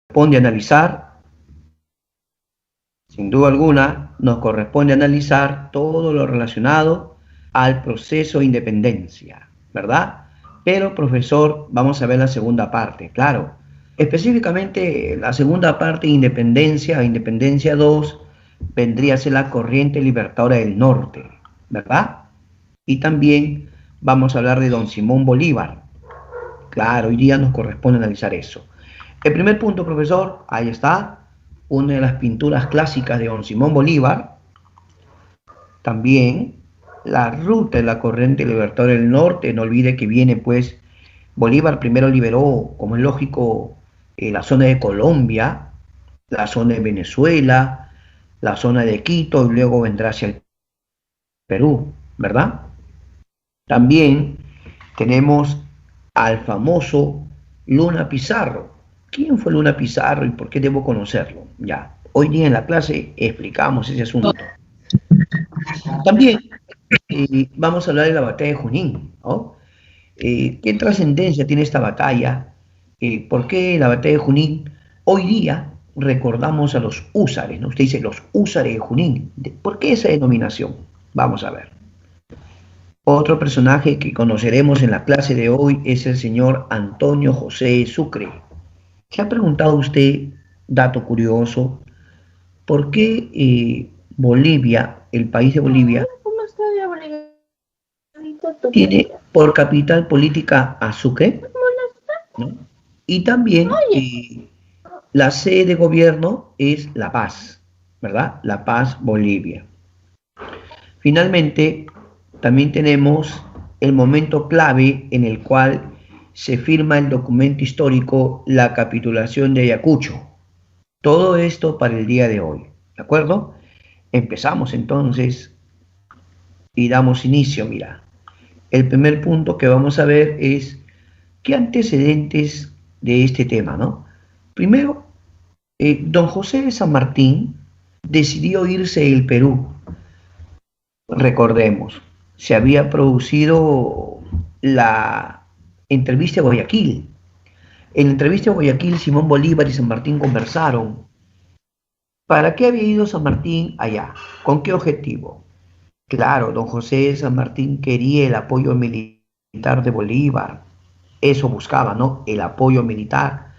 corresponde analizar, sin duda alguna, nos corresponde analizar todo lo relacionado al proceso de independencia, ¿verdad? Pero, profesor, vamos a ver la segunda parte, claro. Específicamente, la segunda parte, independencia, independencia 2, vendría a ser la corriente libertadora del norte, ¿verdad? Y también vamos a hablar de don Simón Bolívar. Claro, hoy día nos corresponde analizar eso. El primer punto, profesor, ahí está, una de las pinturas clásicas de don Simón Bolívar. También la ruta de la corriente libertadora del norte, no olvide que viene pues, Bolívar primero liberó, como es lógico, la zona de Colombia, la zona de Venezuela, la zona de Quito y luego vendrá hacia el Perú, ¿verdad? También tenemos al famoso Luna Pizarro. ¿Quién fue Luna Pizarro y por qué debo conocerlo? Ya, hoy día en la clase explicamos ese asunto. También vamos a hablar de la batalla de Junín, ¿no? ¿Qué trascendencia tiene esta batalla? ¿Por qué la batalla de Junín? Hoy día recordamos a los húsares, ¿no? Usted dice los húsares de Junín. ¿Por qué esa denominación? Vamos a ver. Otro personaje que conoceremos en la clase de hoy es el señor Antonio José Sucre. ¿Se ha preguntado usted, dato curioso, por qué Bolivia, el país de Bolivia, tiene por capital política a Sucre, ¿no? Y también la sede de gobierno es La Paz, ¿verdad? La Paz, Bolivia. Finalmente, también tenemos el momento clave en el cual se firma el documento histórico, la capitulación de Ayacucho. Todo esto para el día de hoy, ¿de acuerdo? Empezamos entonces y damos inicio, mira. El primer punto que vamos a ver es qué antecedentes de este tema, ¿no? Primero, don José de San Martín decidió irse del Perú. Recordemos, se había producido la entrevista de Guayaquil. En la entrevista de Guayaquil, Simón Bolívar y San Martín conversaron. ¿Para qué había ido San Martín allá? ¿Con qué objetivo? Claro, don José de San Martín quería el apoyo militar de Bolívar. Eso buscaba, ¿no? El apoyo militar.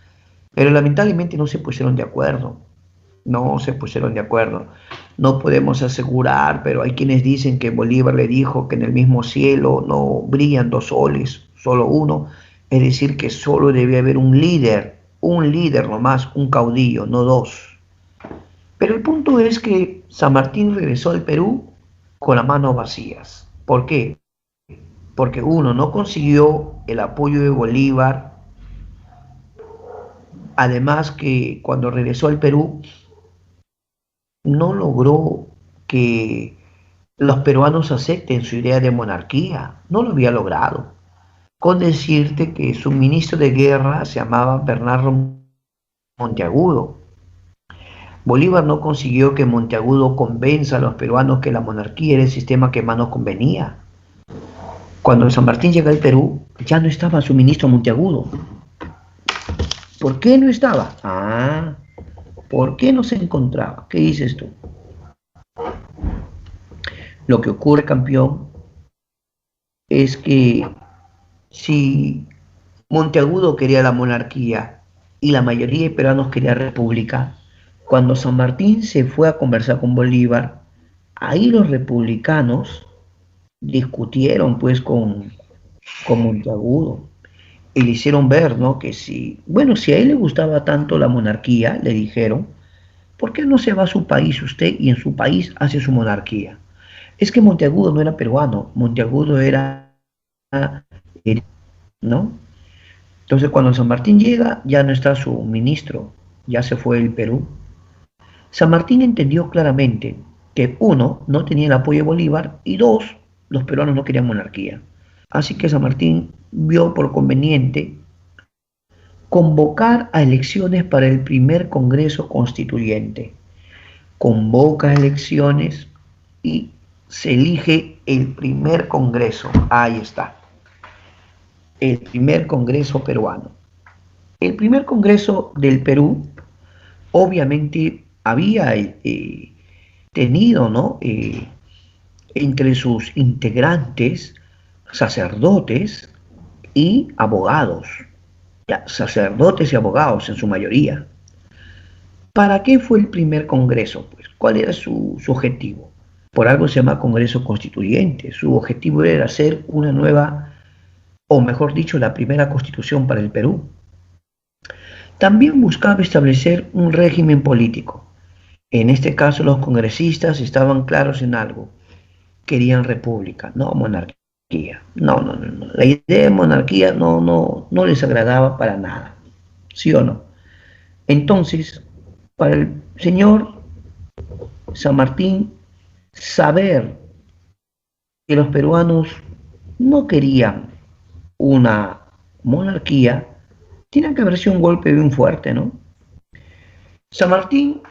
Pero lamentablemente no se pusieron de acuerdo. No se pusieron de acuerdo. No podemos asegurar, pero hay quienes dicen que Bolívar le dijo que en el mismo cielo no brillan dos soles, solo uno. Es decir, que solo debe haber un líder nomás, un caudillo, no dos. Pero el punto es que San Martín regresó al Perú con las manos vacías. ¿Por qué? Porque uno, no consiguió el apoyo de Bolívar. Además que cuando regresó al Perú no logró que los peruanos acepten su idea de monarquía, no lo había logrado. Con decirte que su ministro de guerra se llamaba Bernardo Monteagudo. Bolívar no consiguió que Monteagudo convenza a los peruanos que la monarquía era el sistema que más nos convenía. Cuando San Martín llega al Perú, ya no estaba su ministro Monteagudo. ¿Por qué no estaba? ¿Por qué no se encontraba? ¿Qué dices tú? Lo que ocurre, campeón, es que si Monteagudo quería la monarquía y la mayoría de peruanos quería república, cuando San Martín se fue a conversar con Bolívar, ahí los republicanos discutieron pues con Monteagudo y le hicieron ver, ¿no? Que si a él le gustaba tanto la monarquía, le dijeron, ¿por qué no se va a su país usted y en su país hace su monarquía? Es que Monteagudo no era peruano, Monteagudo era, ¿no? Entonces cuando San Martín llega, ya no está su ministro, ya se fue el Perú. San Martín entendió claramente que uno, no tenía el apoyo de Bolívar y dos, los peruanos no querían monarquía. Así que San Martín vio por conveniente convocar a elecciones para el primer Congreso Constituyente. Convoca elecciones y se elige el primer Congreso. Ahí está. El primer Congreso peruano. El primer Congreso del Perú obviamente había tenido, ¿no? Entre sus integrantes sacerdotes y abogados, ya, sacerdotes y abogados en su mayoría. ¿Para qué fue el primer Congreso? Pues, ¿cuál era su objetivo? Por algo se llama Congreso Constituyente. Su objetivo era hacer una nueva, o mejor dicho, la primera constitución para el Perú. También buscaba establecer un régimen político. En este caso, los congresistas estaban claros en algo. Querían república, no monarquía. No, no, no, no. La idea de monarquía no les agradaba para nada. ¿Sí o no? Entonces, para el señor San Martín, saber que los peruanos no querían una monarquía, tiene que haberse un golpe bien fuerte, ¿no? San Martín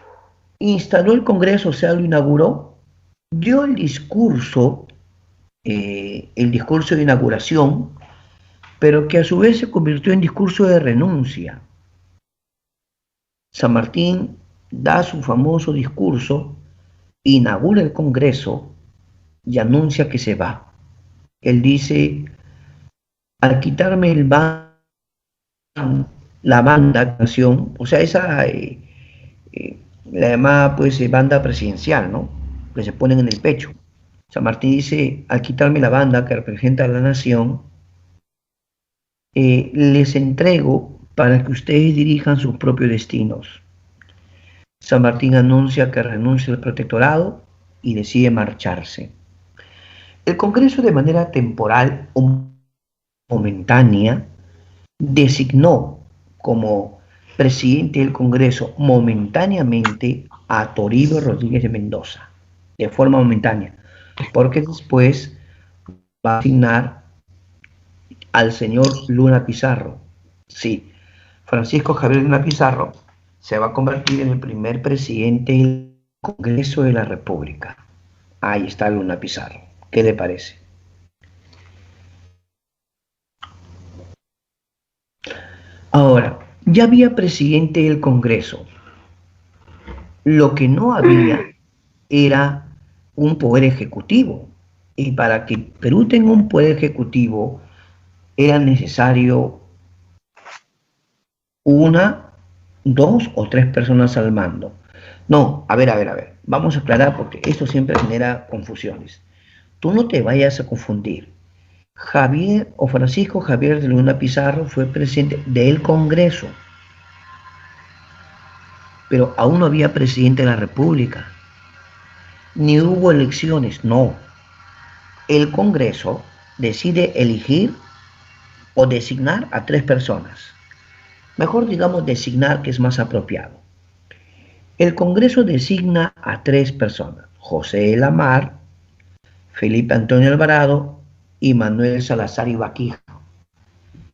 instaló el Congreso, o sea, lo inauguró, dio el discurso de inauguración, pero que a su vez se convirtió en discurso de renuncia. San Martín da su famoso discurso, inaugura el Congreso y anuncia que se va. Él dice, al quitarme la banda canción, o sea, esa la llamada pues banda presidencial, ¿no? Que se ponen en el pecho. San Martín dice, al quitarme la banda que representa a la nación, les entrego para que ustedes dirijan sus propios destinos. San Martín anuncia que renuncia al protectorado y decide marcharse. El Congreso, de manera temporal o momentánea, designó como presidente del Congreso momentáneamente a Toribio Rodríguez de Mendoza, de forma momentánea, porque después va a asignar al señor Luna Pizarro. Sí, Francisco Javier Luna Pizarro se va a convertir en el primer presidente del Congreso de la República. Ahí está Luna Pizarro. ¿Qué le parece? Ahora, ya había presidente del Congreso. Lo que no había era un poder ejecutivo. Y para que Perú tenga un poder ejecutivo era necesario una, dos o tres personas al mando. No, a ver. Vamos a aclarar porque esto siempre genera confusiones. Tú no te vayas a confundir. Javier o Francisco Javier de Luna Pizarro fue presidente del Congreso, pero aún no había presidente de la República, ni hubo elecciones, no. El Congreso decide elegir o designar a tres personas. Mejor digamos designar, que es más apropiado. El Congreso designa a tres personas: José de la Mar, Felipe Antonio Alvarado y Manuel Salazar Ibaquija.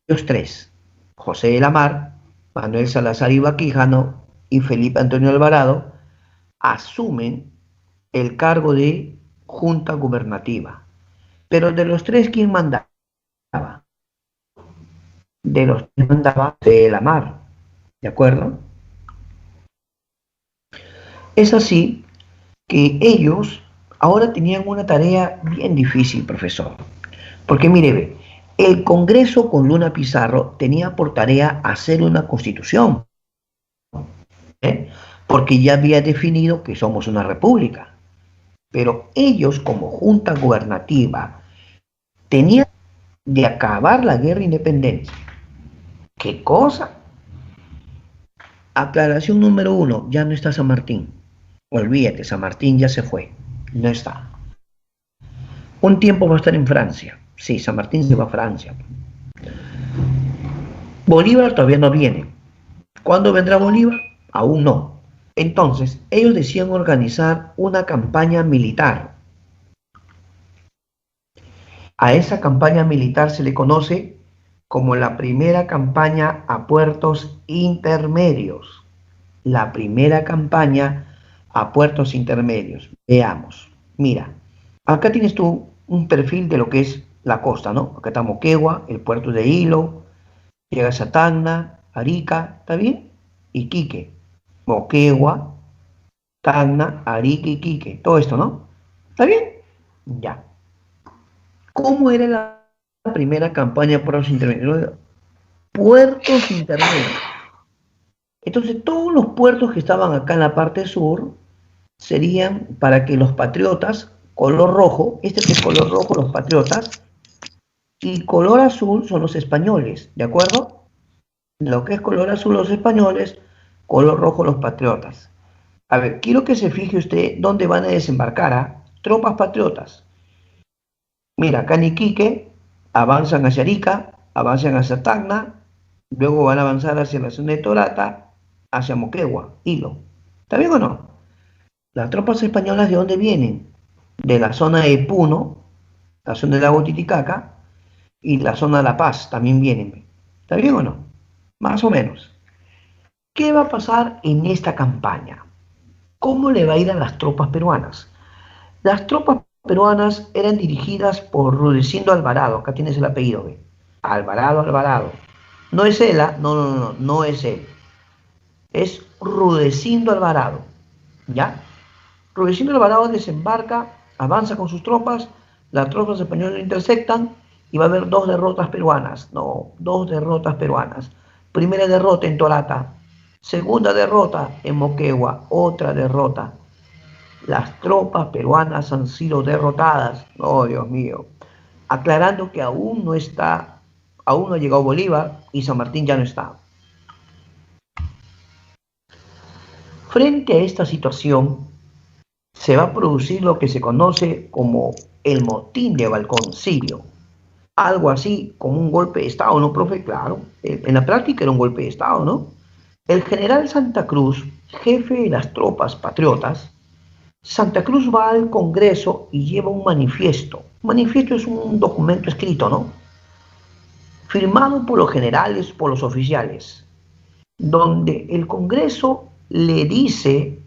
Los tres, José de la Mar, Manuel Salazar Ibaquijano y Felipe Antonio Alvarado, asumen el cargo de Junta Gubernativa. Pero de los tres, ¿quién mandaba? De los tres mandaba de la Mar, ¿de acuerdo? Es así que ellos ahora tenían una tarea bien difícil, profesor. Porque mire, el Congreso con Luna Pizarro tenía por tarea hacer una constitución, porque ya había definido que somos una república. Pero ellos, como junta gubernativa, tenían de acabar la guerra de independencia. ¿Qué cosa? Aclaración número 1, ya no está San Martín. Olvídate, San Martín ya se fue, no está. Un tiempo va a estar en Francia. Sí, San Martín se va a Francia. Bolívar todavía no viene. ¿Cuándo vendrá Bolívar? Aún no. Entonces, ellos decían organizar una campaña militar. A esa campaña militar se le conoce como la primera campaña a puertos intermedios. La primera campaña a puertos intermedios. Veamos. Mira, acá tienes tú un perfil de lo que es la costa, ¿no? Acá está Moquegua, el puerto de Hilo, llegas a Tacna, Arica, ¿está bien? Iquique. Moquegua, Tacna, Arica y Quique. Todo esto, ¿no? ¿Está bien? Ya. ¿Cómo era la primera campaña por los intermedios? Puertos intermedios. Entonces, todos los puertos que estaban acá en la parte sur serían para que los patriotas, color rojo, este es el color rojo, los patriotas, y color azul son los españoles, ¿de acuerdo? Lo que es color azul los españoles, color rojo los patriotas. A ver, quiero que se fije usted dónde van a desembarcar a tropas patriotas. Mira, acá en Iquique avanzan hacia Arica, avanzan hacia Tacna, luego van a avanzar hacia la zona de Torata, hacia Moquegua, Hilo. ¿Está bien o no? Las tropas españolas, ¿de dónde vienen? De la zona de Puno, la zona del lago Titicaca y la zona de La Paz también vienen. ¿Está bien o no? Más o menos. ¿Qué va a pasar en esta campaña? ¿Cómo le va a ir a las tropas peruanas? Las tropas peruanas eran dirigidas por Rudecindo Alvarado. Acá tienes el apellido, ¿ve? Alvarado, Alvarado. No es él, ¿ah? No, no, no, no, no es él. Es Rudecindo Alvarado. ¿Ya? Rudecindo Alvarado desembarca, avanza con sus tropas, las tropas españolas lo interceptan y va a haber dos derrotas peruanas. No, dos derrotas peruanas. Primera derrota en Torata, segunda derrota en Moquegua, otra derrota. Las tropas peruanas han sido derrotadas. Oh, Dios mío. Aclarando que aún no ha llegado Bolívar y San Martín ya no está. Frente a esta situación, se va a producir lo que se conoce como el motín de Balconcillo. Algo así como un golpe de Estado, ¿no, profe? Claro, en la práctica era un golpe de Estado, ¿no? El general Santa Cruz, jefe de las tropas patriotas, Santa Cruz va al Congreso y lleva un manifiesto. Un manifiesto es un documento escrito, ¿no? Firmado por los generales, por los oficiales, donde el Congreso le dice,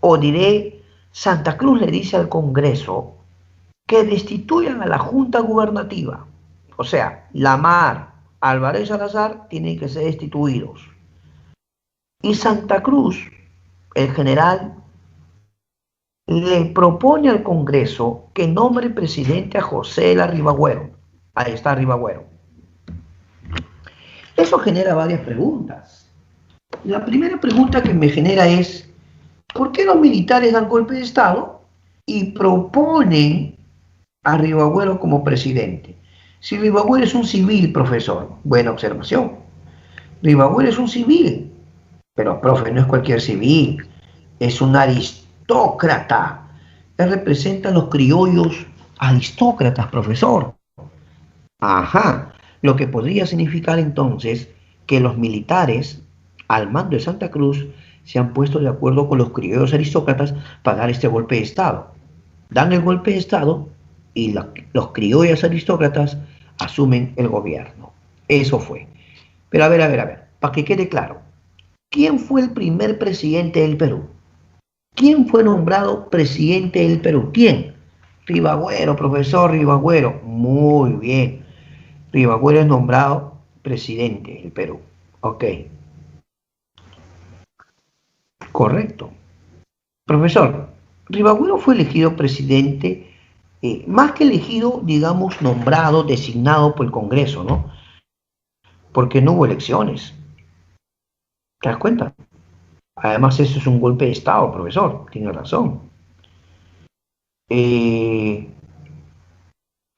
o diré, Santa Cruz le dice al Congreso que destituyan a la Junta Gubernativa. O sea, Lamar, Álvarez Salazar tienen que ser destituidos. Y Santa Cruz, el general, le propone al Congreso que nombre presidente a José la Ribagüero. Ahí está Ribagüero. Eso genera varias preguntas. La primera pregunta que me genera es, ¿por qué los militares dan golpe de Estado y proponen a Ribagüero como presidente? Si Ribagüero es un civil, profesor, buena observación. Ribagüero es un civil, pero profe, no es cualquier civil, es un aristócrata. Él representa a los criollos aristócratas, profesor. Ajá, lo que podría significar entonces que los militares al mando de Santa Cruz se han puesto de acuerdo con los criollos aristócratas para dar este golpe de Estado. Dan el golpe de Estado y los criollos aristócratas asumen el gobierno. Eso fue. Pero a ver, para que quede claro, ¿quién fue el primer presidente del Perú? ¿Quién fue nombrado presidente del Perú? ¿Quién? Ribagüero, profesor Ribagüero. Muy bien. Ribagüero es nombrado presidente del Perú. Ok. Correcto. Profesor, Ribagüero fue elegido presidente, más que elegido, digamos, nombrado, designado por el Congreso, ¿no? Porque no hubo elecciones. ¿Te das cuenta? Además, eso es un golpe de Estado, profesor. Tiene razón.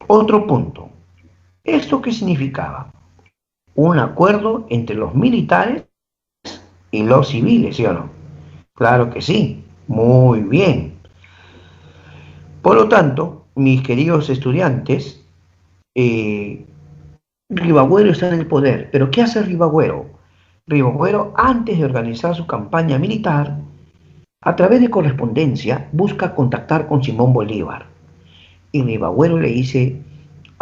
Otro punto. ¿Esto qué significaba? Un acuerdo entre los militares y los civiles, ¿sí o no? Claro que sí. Muy bien. Por lo tanto, mis queridos estudiantes, Ribagüero está en el poder. ¿Pero qué hace Ribagüero? Ribagüero, antes de organizar su campaña militar, a través de correspondencia, busca contactar con Simón Bolívar. Y Ribagüero le dice,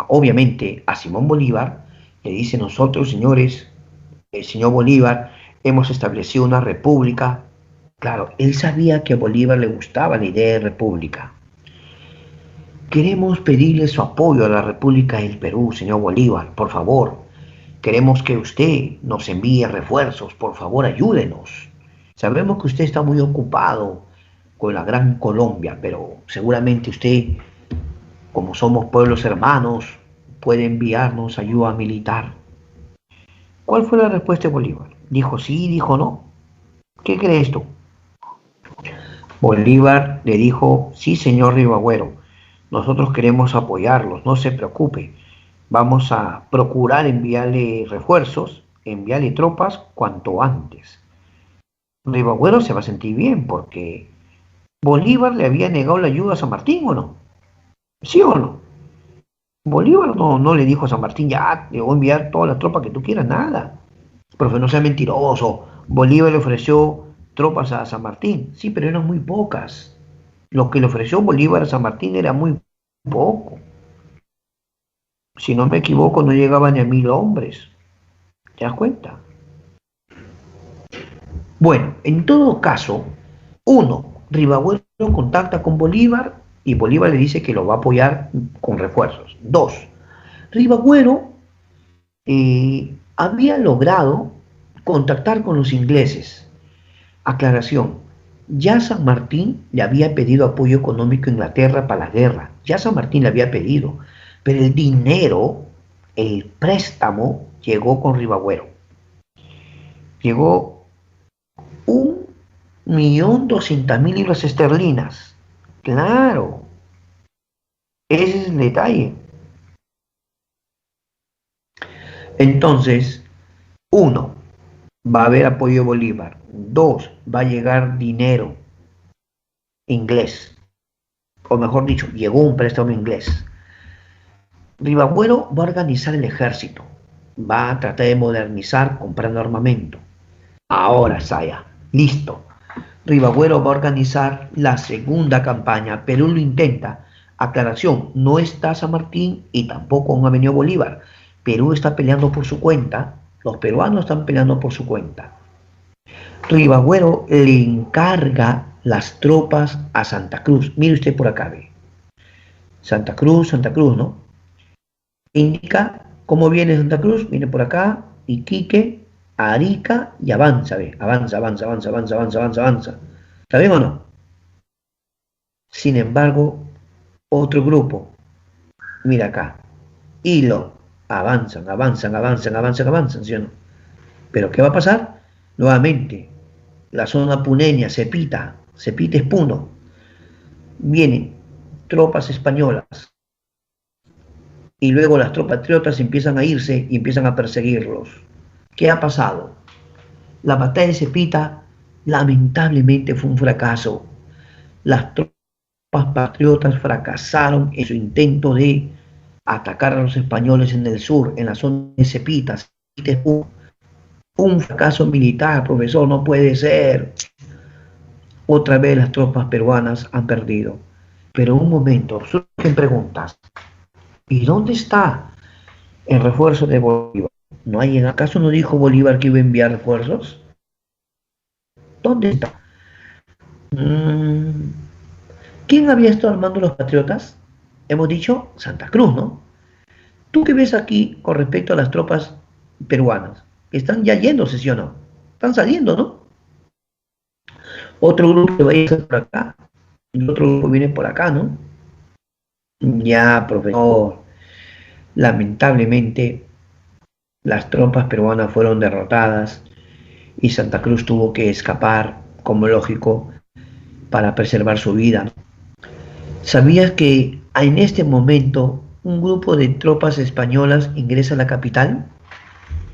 obviamente, a Simón Bolívar, le dice: nosotros, señores, el señor Bolívar, hemos establecido una república. Claro, él sabía que a Bolívar le gustaba la idea de república. Queremos pedirle su apoyo a la República del Perú, señor Bolívar, por favor. Queremos que usted nos envíe refuerzos, por favor, ayúdenos. Sabemos que usted está muy ocupado con la Gran Colombia, pero seguramente usted, como somos pueblos hermanos, puede enviarnos ayuda militar. ¿Cuál fue la respuesta de Bolívar? ¿Dijo sí, dijo no? ¿Qué crees tú? Bolívar le dijo, sí, señor Ribagüero, nosotros queremos apoyarlos, no se preocupe, vamos a procurar enviarle refuerzos, enviarle tropas cuanto antes. Ribagüero se va a sentir bien porque Bolívar le había negado la ayuda a San Martín, ¿o no? ¿Sí o no? Bolívar no le dijo a San Martín, ya, te voy a enviar todas las tropas que tú quieras, nada. Profe, no sea mentiroso. Bolívar le ofreció tropas a San Martín, sí, pero eran muy pocas. Lo que le ofreció Bolívar a San Martín era muy poco. Si no me equivoco, no llegaban ni a 1000 hombres. ¿Te das cuenta? Bueno, en todo caso, uno, Ribagüero contacta con Bolívar y Bolívar le dice que lo va a apoyar con refuerzos. Dos, Ribagüero había logrado contactar con los ingleses. Aclaración, ya San Martín le había pedido apoyo económico a Inglaterra para la guerra, ya San Martín le había pedido, pero el dinero, el préstamo, llegó con Ribagüero. Llegó 1.200.000 libras esterlinas. Claro, ese es el detalle. Entonces, uno, va a haber apoyo de Bolívar. Dos, va a llegar dinero inglés. O mejor dicho, llegó un préstamo inglés. Ribagüero va a organizar el ejército. Va a tratar de modernizar comprando armamento. Ahora, Saya, listo. Ribagüero va a organizar la segunda campaña. Perú lo intenta. Aclaración, no está San Martín y tampoco ha venido Bolívar. Perú está peleando por su cuenta. Los peruanos están peleando por su cuenta. Ribagüero le encarga las tropas a Santa Cruz. Mire usted por acá, ve. Santa Cruz, ¿no? Indica cómo viene Santa Cruz, viene por acá, Iquique, Arica y avanza, ve. Avanza. ¿Está bien o no? Sin embargo, otro grupo, mira acá, Hilo, avanzan, ¿sí o no? Pero ¿qué va a pasar? Nuevamente, la zona puneña, Cepita es Puno, vienen tropas españolas y luego las tropas patriotas empiezan a irse y empiezan a perseguirlos. ¿Qué ha pasado? La batalla de Cepita lamentablemente fue un fracaso. Las tropas patriotas fracasaron en su intento de atacar a los españoles en el sur, en la zona de Cepita. Un fracaso militar, profesor, no puede ser. Otra vez las tropas peruanas han perdido. Pero un momento, surgen preguntas. ¿Y dónde está el refuerzo de Bolívar? ¿No hay, acaso no dijo Bolívar que iba a enviar refuerzos? ¿Dónde está? ¿Quién había estado armando los patriotas? Hemos dicho Santa Cruz, ¿no? ¿Tú qué ves aquí con respecto a las tropas peruanas? Están ya yéndose, ¿sí o no? Están saliendo, ¿no? Otro grupo va a ir por acá y otro grupo viene por acá, ¿no? Ya, profesor, lamentablemente las tropas peruanas fueron derrotadas y Santa Cruz tuvo que escapar, como lógico, para preservar su vida. ¿Sabías que en este momento un grupo de tropas españolas ingresa a la capital?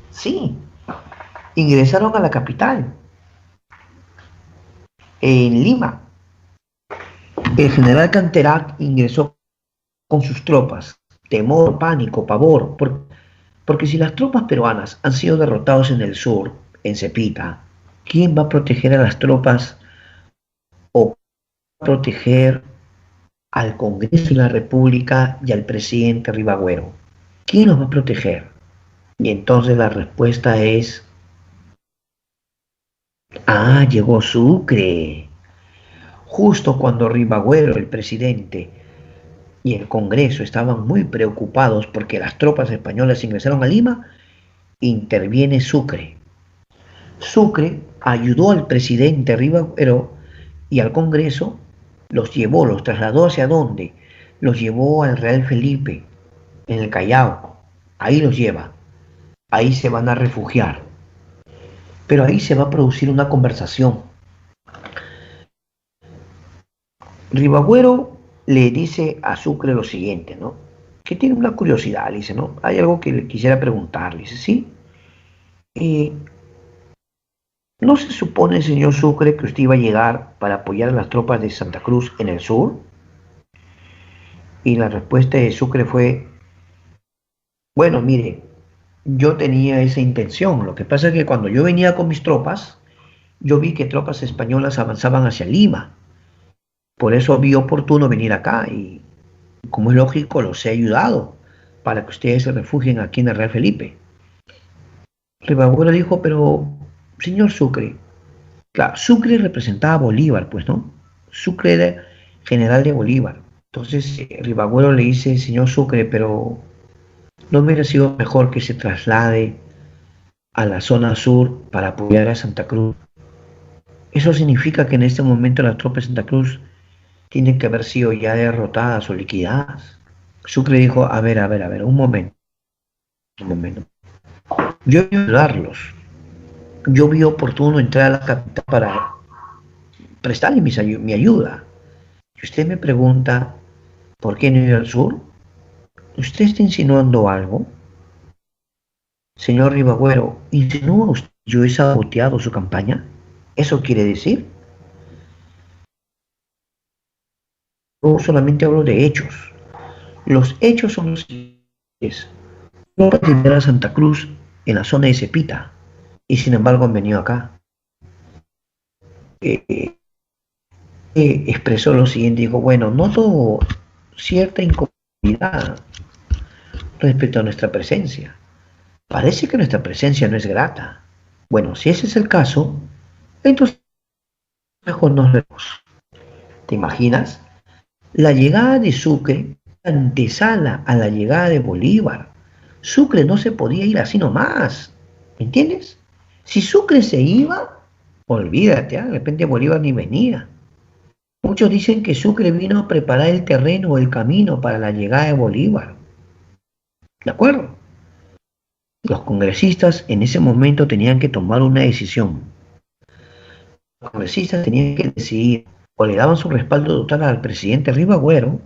Sí, ingresaron a la capital, en Lima. El general Canterac ingresó con sus tropas. Temor, pánico, pavor, porque si las tropas peruanas han sido derrotadas en el sur, en Cepita, ¿quién va a proteger a las tropas o proteger al Congreso de la República y al presidente Ribagüero? ¿Quién los va a proteger? Y entonces la respuesta es, llegó Sucre. Justo cuando Ribagüero, el presidente, y el Congreso estaban muy preocupados porque las tropas españolas ingresaron a Lima, interviene Sucre. Sucre ayudó al presidente Rivagüero y al Congreso, los llevó, los trasladó hacia dónde, los llevó al Real Felipe, en el Callao, ahí los lleva, ahí se van a refugiar, pero ahí se va a producir una conversación. Rivagüero le dice a Sucre lo siguiente, ¿no? Que tiene una curiosidad, le dice, ¿no? Hay algo que le quisiera preguntarle, dice, sí. ¿No se supone, señor Sucre, que usted iba a llegar para apoyar a las tropas de Santa Cruz en el sur? Y la respuesta de Sucre fue, bueno, mire, yo tenía esa intención. Lo que pasa es que cuando yo venía con mis tropas, yo vi que tropas españolas avanzaban hacia Lima. Por eso vi oportuno venir acá y, como es lógico, los he ayudado para que ustedes se refugien aquí en el Real Felipe. Rivagüero dijo, pero, señor Sucre, claro, Sucre representaba a Bolívar, pues, ¿no? Sucre era general de Bolívar. Entonces, Rivagüero le dice, señor Sucre, pero ¿no hubiera sido mejor que se traslade a la zona sur para apoyar a Santa Cruz? Eso significa que en este momento las tropas de Santa Cruz tienen que haber sido ya derrotadas o liquidadas. Sucre dijo, a ver, un momento. Yo voy a ayudarlos. Yo vi oportuno entrar a la capital para prestarle mi ayuda. Si usted me pregunta por qué no ir al sur, ¿usted está insinuando algo? Señor Rivagüero, ¿insinúa usted que yo he saboteado su campaña? ¿Eso quiere decir? Yo solamente hablo de hechos. Los hechos son los siguientes. No pueden llegar a Santa Cruz en la zona de Cepita y sin embargo han venido acá. Expresó lo siguiente, dijo, bueno, noto cierta incomodidad respecto a nuestra presencia. Parece que nuestra presencia no es grata. Bueno, si ese es el caso, entonces mejor nos vemos. ¿Te imaginas? La llegada de Sucre, antesala a la llegada de Bolívar. Sucre no se podía ir así nomás. ¿Me entiendes? Si Sucre se iba, olvídate, de repente Bolívar ni venía. Muchos dicen que Sucre vino a preparar el terreno o el camino para la llegada de Bolívar. ¿De acuerdo? Los congresistas en ese momento tenían que tomar una decisión. Los congresistas tenían que decidir o le daban su respaldo total al presidente Rivagüero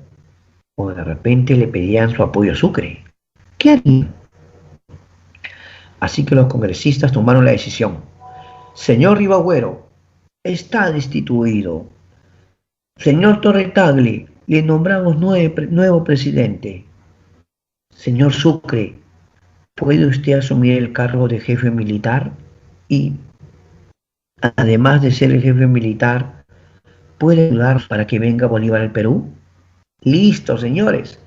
o de repente le pedían su apoyo a Sucre. ¿Qué harían? Así que los congresistas tomaron la decisión. Señor Rivagüero, está destituido. Señor Torre-Tagle, le nombramos nuevo presidente. Señor Sucre, ¿puede usted asumir el cargo de jefe militar? Y, además de ser el jefe militar, ¿puede ayudar para que venga Bolívar al Perú? Listo, señores.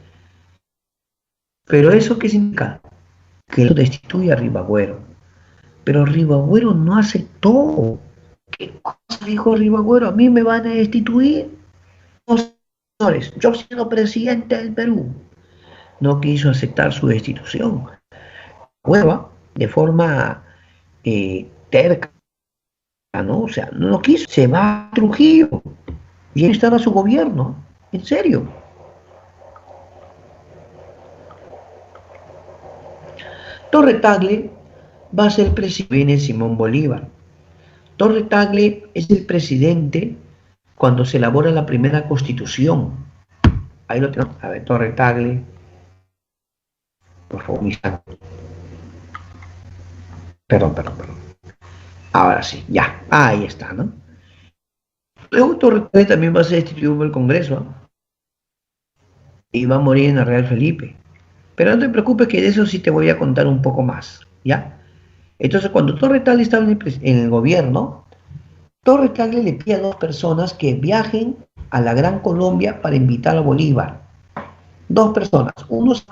¿Pero eso qué significa? Que lo destituye a Rivagüero. Pero Rivagüero no aceptó. ¿Qué cosa dijo Rivagüero? ¿A mí me van a destituir? No, señores, yo siendo presidente del Perú. No quiso aceptar su destitución. Hueva, de forma terca, ¿no? O sea, no lo quiso. Se va a Trujillo. Y ahí estaba su gobierno. En serio. Torre-Tagle va a ser presidente de Simón Bolívar. Torre-Tagle es el presidente cuando se elabora la primera constitución. Ahí lo tenemos. A ver, Torre-Tagle. Por favor, Perdón. Ahora sí, ya. Ahí está, ¿no? Luego Torre-Tagle también va a ser destituido por el Congreso, ¿no? Y va a morir en el Real Felipe. Pero no te preocupes que de eso sí te voy a contar un poco más, ¿ya? Entonces, cuando Torre-Tagle estaba en el gobierno, Torre-Tagle le pide a dos personas que viajen a la Gran Colombia para invitar a Bolívar. Dos personas, uno es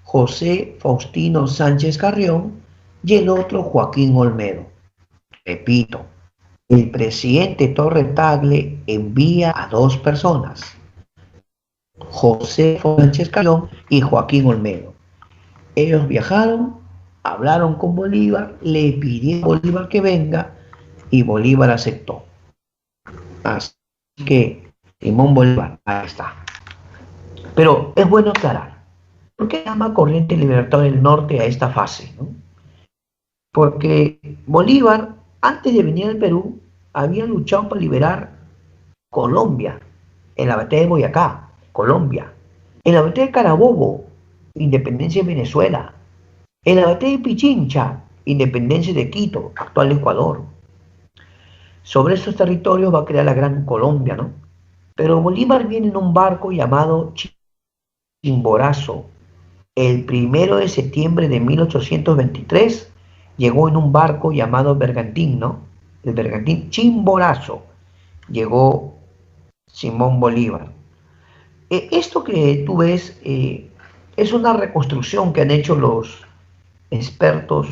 José Faustino Sánchez Carrión y el otro Joaquín Olmedo. Repito, el presidente Torre-Tagle envía a dos personas, José Sánchez Carrión y Joaquín Olmedo. Ellos viajaron, hablaron con Bolívar, le pidieron a Bolívar que venga y Bolívar aceptó. Así que Simón Bolívar, ahí está. Pero es bueno aclarar, ¿por qué llama Corriente Libertadora del Norte a esta fase, ¿no? Porque Bolívar, antes de venir al Perú, había luchado para liberar Colombia, en la batalla de Boyacá, Colombia, en la batalla de Carabobo, independencia de Venezuela, en la batalla de Pichincha, independencia de Quito, actual Ecuador. Sobre esos territorios va a crear la Gran Colombia, ¿no? Pero Bolívar viene en un barco llamado Chimborazo. El 1 de septiembre de 1823 llegó en un barco llamado Bergantín, ¿no? El Bergantín Chimborazo. Llegó Simón Bolívar. Esto que tú ves es una reconstrucción que han hecho los expertos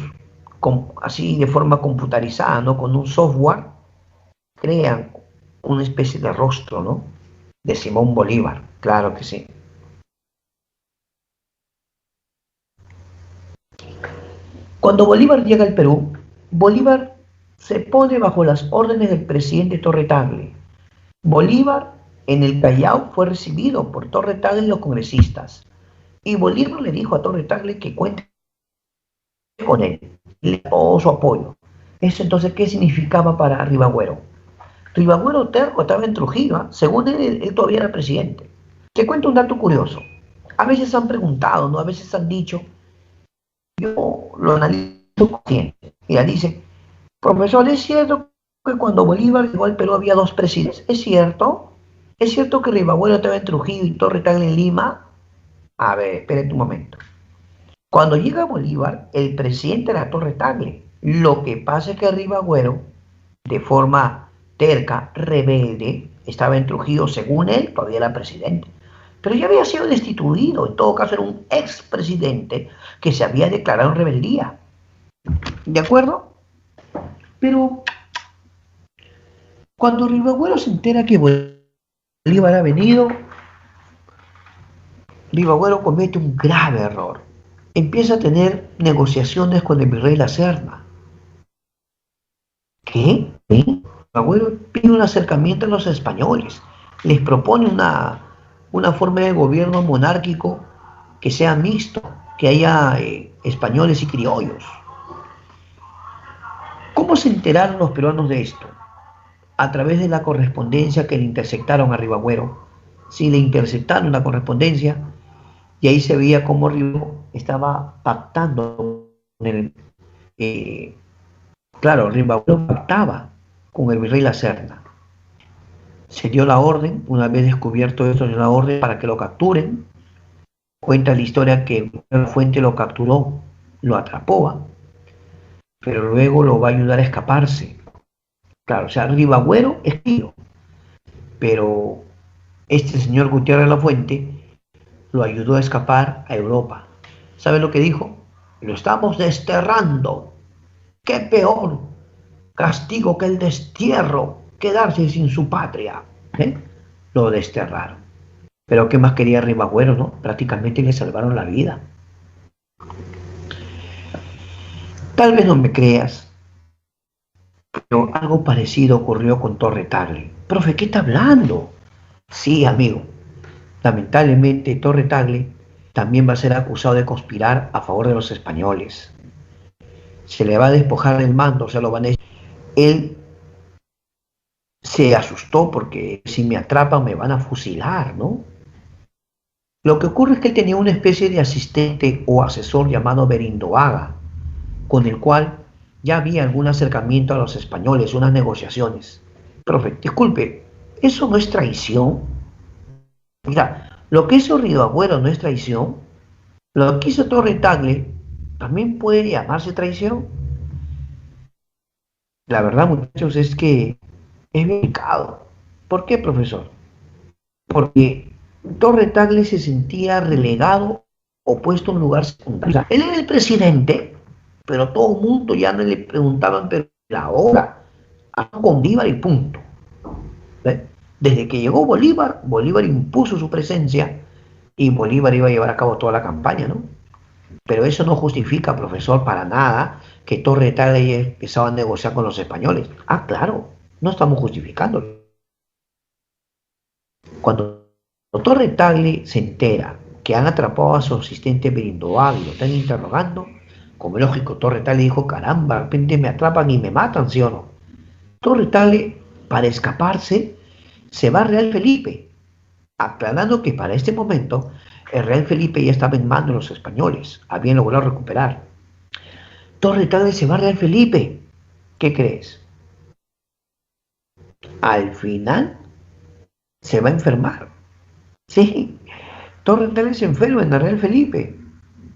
así de forma computarizada, ¿no? Con un software crean una especie de rostro, ¿no? De Simón Bolívar, claro que sí. Cuando Bolívar llega al Perú, Bolívar se pone bajo las órdenes del presidente Torre Tagle. Bolívar en el Callao fue recibido por Torre Tagle y los congresistas. Y Bolívar le dijo a Torre Tagle que cuente con él, le dio todo su apoyo. ¿Eso entonces qué significaba para Ribagüero? Ribagüero Terco estaba en Trujillo, ¿eh? Según él todavía era presidente. Te cuento un dato curioso. A veces han preguntado, ¿no? A veces han dicho, yo lo analizo consciente. Mira, dice, profesor, ¿es cierto que cuando Bolívar llegó al Perú había dos presidentes? ¿Es cierto? ¿Es cierto que Ribagüero estaba en Trujillo y Torre Tagle en Lima? A ver, espérate un momento. Cuando llega Bolívar, el presidente era Torre Tagle. Lo que pasa es que Ribagüero, de forma terca, rebelde, estaba en Trujillo, según él, todavía era presidente. Pero ya había sido destituido, en todo caso era un expresidente que se había declarado en rebeldía. ¿De acuerdo? Pero cuando Ribagüero se entera que Bolívar ha venido, Ribagüero comete un grave error. Empieza a tener negociaciones con el virrey La Serna. ¿Qué? Ribagüero pide un acercamiento a los españoles. Les propone una forma de gobierno monárquico que sea mixto, que haya españoles y criollos. ¿Cómo se enteraron los peruanos de esto? A través de la correspondencia que le interceptaron a Ribagüero. Sí, le interceptaron la correspondencia y ahí se veía cómo Ribagüero estaba pactando con el... claro, Ribagüero pactaba con el virrey La Serna. Se dio la orden, una vez descubierto esto, se dio la orden para que lo capturen. Cuenta la historia que la fuente lo capturó, lo atrapó, pero luego lo va a ayudar a escaparse. Claro, o sea, Ribagüero es tío, pero este señor Gutiérrez de la Fuente lo ayudó a escapar a Europa. ¿Sabe lo que dijo? Lo estamos desterrando. ¡Qué peor castigo que el destierro! Quedarse sin su patria. Lo desterraron. Pero ¿qué más quería Ribagüero, no? Prácticamente le salvaron la vida. Tal vez no me creas, pero algo parecido ocurrió con Torre Tagle. Profe, ¿qué está hablando? Sí, amigo. Lamentablemente, Torre Tagle también va a ser acusado de conspirar a favor de los españoles. Se le va a despojar del mando, o sea, lo van a... Él se asustó porque si me atrapan me van a fusilar, ¿no? Lo que ocurre es que él tenía una especie de asistente o asesor llamado Berindoaga, con el cual ya había algún acercamiento a los españoles, unas negociaciones. Profe, disculpe, ¿eso no es traición? Mira, lo que hizo Ribagüero no es traición. Lo que hizo Torre Tagle también puede llamarse traición. La verdad, muchachos, es que es bien complicado. ¿Por qué, profesor? Porque Torre Tagle se sentía relegado o puesto en un lugar secundario. O sea, él era el presidente, pero todo el mundo ya no le preguntaban, pero la hora, con Bolívar y punto. ¿Ve? Desde que llegó Bolívar, Bolívar impuso su presencia y Bolívar iba a llevar a cabo toda la campaña, ¿no? Pero eso no justifica, profesor, para nada que Torre Tagle empezaba a negociar con los españoles. Ah, claro, no estamos justificando. Cuando Torre Tagle se entera que han atrapado a su asistente Berindoaga y lo están interrogando, como es lógico, Torre Tagle dijo, caramba, de repente me atrapan y me matan, ¿sí o no? Torre Tagle, para escaparse, se va a Real Felipe, aclarando que para este momento el Real Felipe ya estaba en manos de los españoles, habían logrado recuperar. Torre Tagle se va a Real Felipe. ¿Qué crees? Al final se va a enfermar. Sí, Torre Tagle se enferma en el Real Felipe.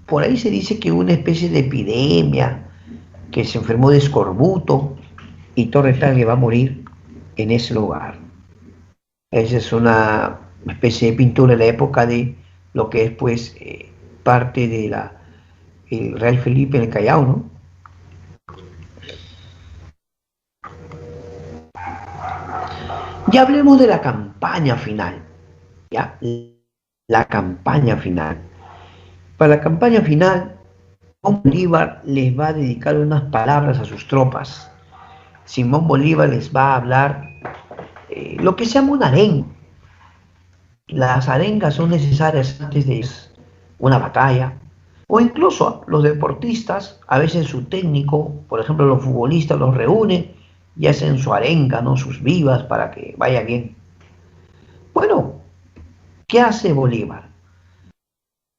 Por ahí se dice que hubo una especie de epidemia, que se enfermó de escorbuto y Torre Tagle va a morir en ese lugar. Esa es una especie de pintura de la época de lo que es pues parte de el Real Felipe en el Callao, ¿no? Ya hablemos de la campaña final, ¿ya? La campaña final. Para la campaña final, Simón Bolívar les va a dedicar unas palabras a sus tropas. Simón Bolívar les va a hablar lo que se llama una arenga. Las arengas son necesarias antes de una batalla, o incluso los deportistas, a veces su técnico, por ejemplo los futbolistas los reúnen y hacen su arenga, ¿no? Sus vivas para que vaya bien. Bueno, ¿qué hace Bolívar?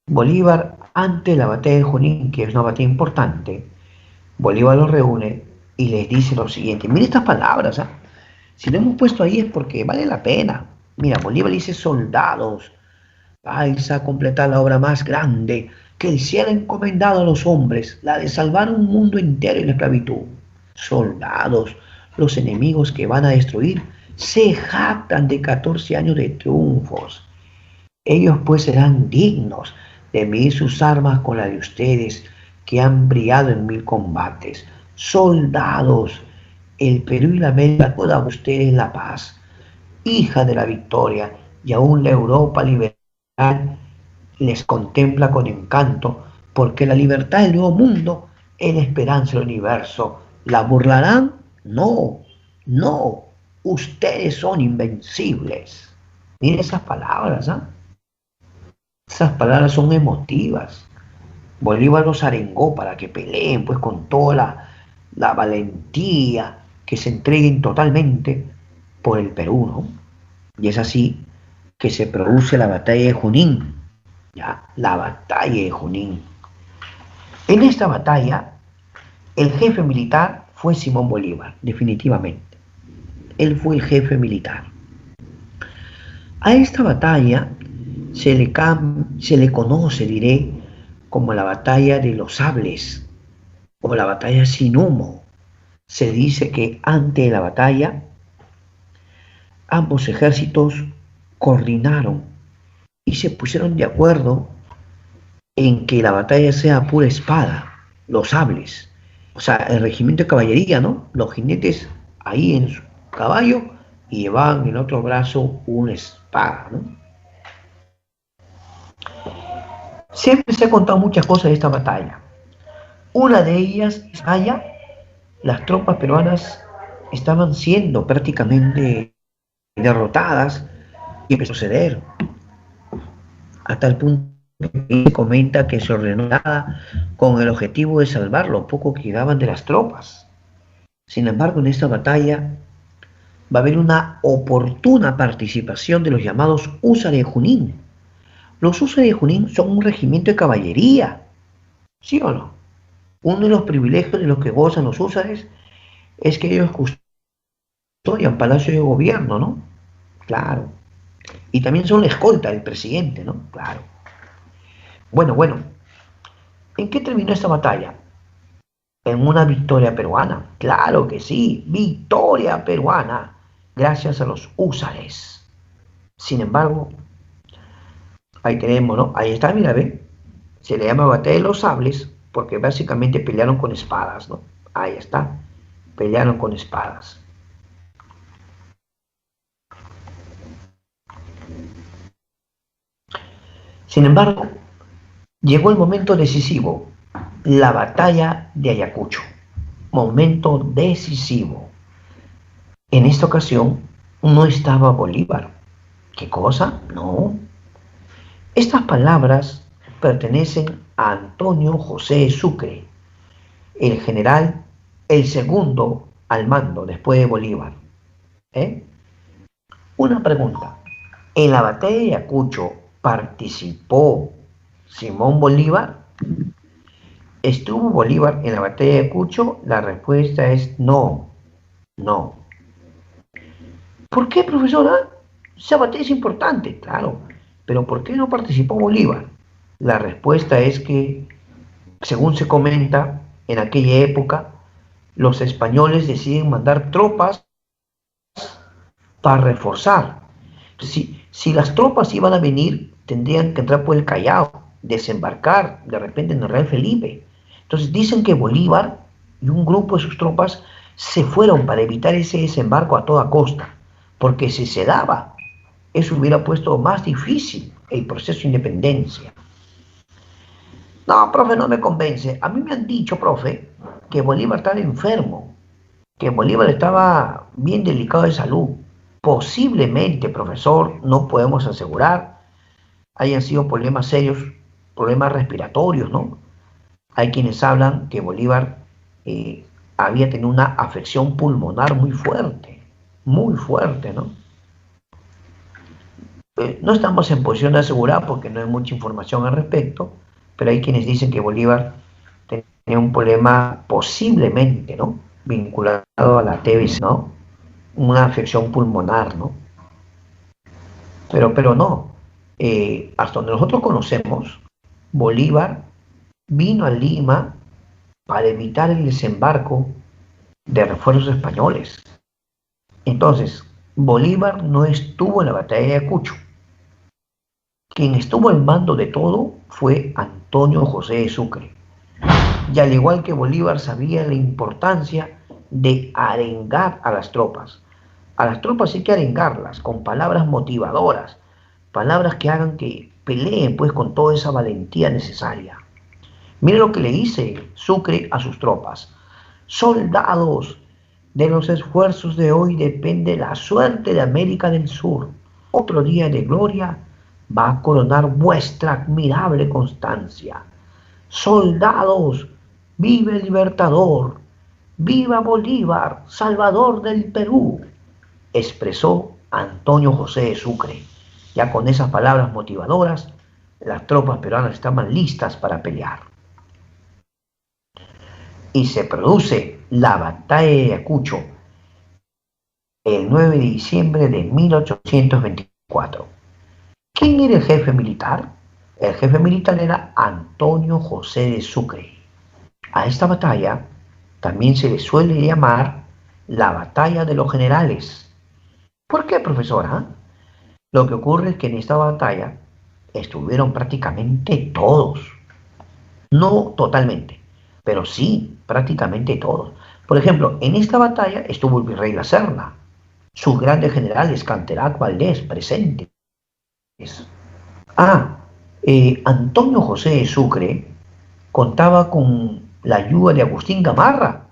Bolívar, ante la batalla de Junín, que es una batalla importante, Bolívar los reúne y les dice lo siguiente. Mira estas palabras, ¿eh? Si lo hemos puesto ahí es porque vale la pena. Mira, Bolívar dice soldados, vais a completar la obra más grande que el cielo ha encomendado a los hombres, la de salvar un mundo entero en la esclavitud. Soldados, los enemigos que van a destruir, se jactan de 14 años de triunfos. Ellos pues serán dignos de medir sus armas con la de ustedes, que han brillado en 1000 combates. Soldados, el Perú y la América toda a ustedes la paz, hija de la victoria, y aún la Europa liberal les contempla con encanto, porque la libertad del nuevo mundo es la esperanza del universo. ¿La burlarán? No, no, ustedes son invencibles. Miren esas palabras, ¿ah? Esas palabras son emotivas. Bolívar los arengó para que peleen pues con toda la valentía, que se entreguen totalmente por el Perú, ¿no? Y es así que se produce la batalla de Junín, ¿ya? La batalla de Junín. En esta batalla, el jefe militar fue Simón Bolívar, definitivamente. Él fue el jefe militar. A esta batalla se le conoce, diré, como la batalla de los sables o la batalla sin humo. Se dice que antes de la batalla ambos ejércitos coordinaron y se pusieron de acuerdo en que la batalla sea pura espada, los sables, o sea, el regimiento de caballería, ¿no? Los jinetes ahí en su caballo y llevaban en el otro brazo una espada, ¿no? Siempre se ha contado muchas cosas de esta batalla. Una de ellas, allá, las tropas peruanas estaban siendo prácticamente derrotadas y empezó a ceder, hasta el punto que se comenta que se ordenó nada con el objetivo de salvar lo poco que quedaban de las tropas. Sin embargo, en esta batalla va a haber una oportuna participación de los llamados húsares de Junín. Los húsares de Junín son un regimiento de caballería, ¿sí o no? Uno de los privilegios de los que gozan los húsares es que ellos custodian palacio de gobierno, ¿no? Claro. Y también son la escolta del presidente, ¿no? Claro. Bueno, ¿en qué terminó esta batalla? En una victoria peruana. Claro que sí, victoria peruana, gracias a los húsares. Sin embargo, ahí tenemos, ¿no? Ahí está, mira, ve. Se le llama batalla de los sables porque básicamente pelearon con espadas, ¿no? Ahí está, pelearon con espadas. Sin embargo, llegó el momento decisivo, la batalla de Ayacucho. momento decisivo. En esta ocasión no estaba Bolívar. ¿Qué cosa? No. Estas palabras pertenecen a Antonio José Sucre, el general, el segundo al mando después de Bolívar. ¿Eh? Una pregunta. ¿En la batalla de Ayacucho participó Simón Bolívar? ¿Estuvo Bolívar en la batalla de Ayacucho? La respuesta es no. No. ¿Por qué, profesora? Esa batalla es importante, claro. Pero ¿por qué no participó Bolívar? La respuesta es que, según se comenta, en aquella época, los españoles deciden mandar tropas para reforzar. Si las tropas iban a venir, tendrían que entrar por el Callao, desembarcar de repente en el Real Felipe. Entonces dicen que Bolívar y un grupo de sus tropas se fueron para evitar ese desembarco a toda costa, porque si se daba, eso hubiera puesto más difícil el proceso de independencia. No, profe, no me convence. A mí me han dicho, profe, que Bolívar estaba enfermo, que Bolívar estaba bien delicado de salud. Posiblemente, profesor, no podemos asegurar, hayan sido problemas serios, problemas respiratorios, ¿no? Hay quienes hablan que Bolívar había tenido una afección pulmonar muy fuerte, ¿no? No estamos en posición de asegurar porque no hay mucha información al respecto, pero hay quienes dicen que Bolívar tenía un problema posiblemente, ¿no? Vinculado a la TBC, ¿no? Una afección pulmonar, ¿no? Pero no. Hasta donde nosotros conocemos, Bolívar vino a Lima para evitar el desembarco de refuerzos españoles. Entonces, Bolívar no estuvo en la batalla de Ayacucho. Quien estuvo al mando de todo fue Antonio José de Sucre. Y al igual que Bolívar sabía la importancia de arengar a las tropas. A las tropas hay que arengarlas con palabras motivadoras, palabras que hagan que peleen pues con toda esa valentía necesaria. Mire lo que le dice Sucre a sus tropas. Soldados, de los esfuerzos de hoy depende la suerte de América del Sur. Otro día de gloria va a coronar vuestra admirable constancia. Soldados, vive el Libertador, viva Bolívar, Salvador del Perú, expresó Antonio José de Sucre. Ya con esas palabras motivadoras, las tropas peruanas estaban listas para pelear. Y se produce la batalla de Ayacucho el 9 de diciembre de 1824. ¿Quién era el jefe militar? El jefe militar era Antonio José de Sucre. A esta batalla también se le suele llamar la batalla de los generales. ¿Por qué, profesora? Lo que ocurre es que en esta batalla estuvieron prácticamente todos. No totalmente, pero sí prácticamente todos. Por ejemplo, en esta batalla estuvo el virrey La Serna, sus grandes generales Canterac, Valdés presentes. Antonio José de Sucre contaba con la ayuda de Agustín Gamarra.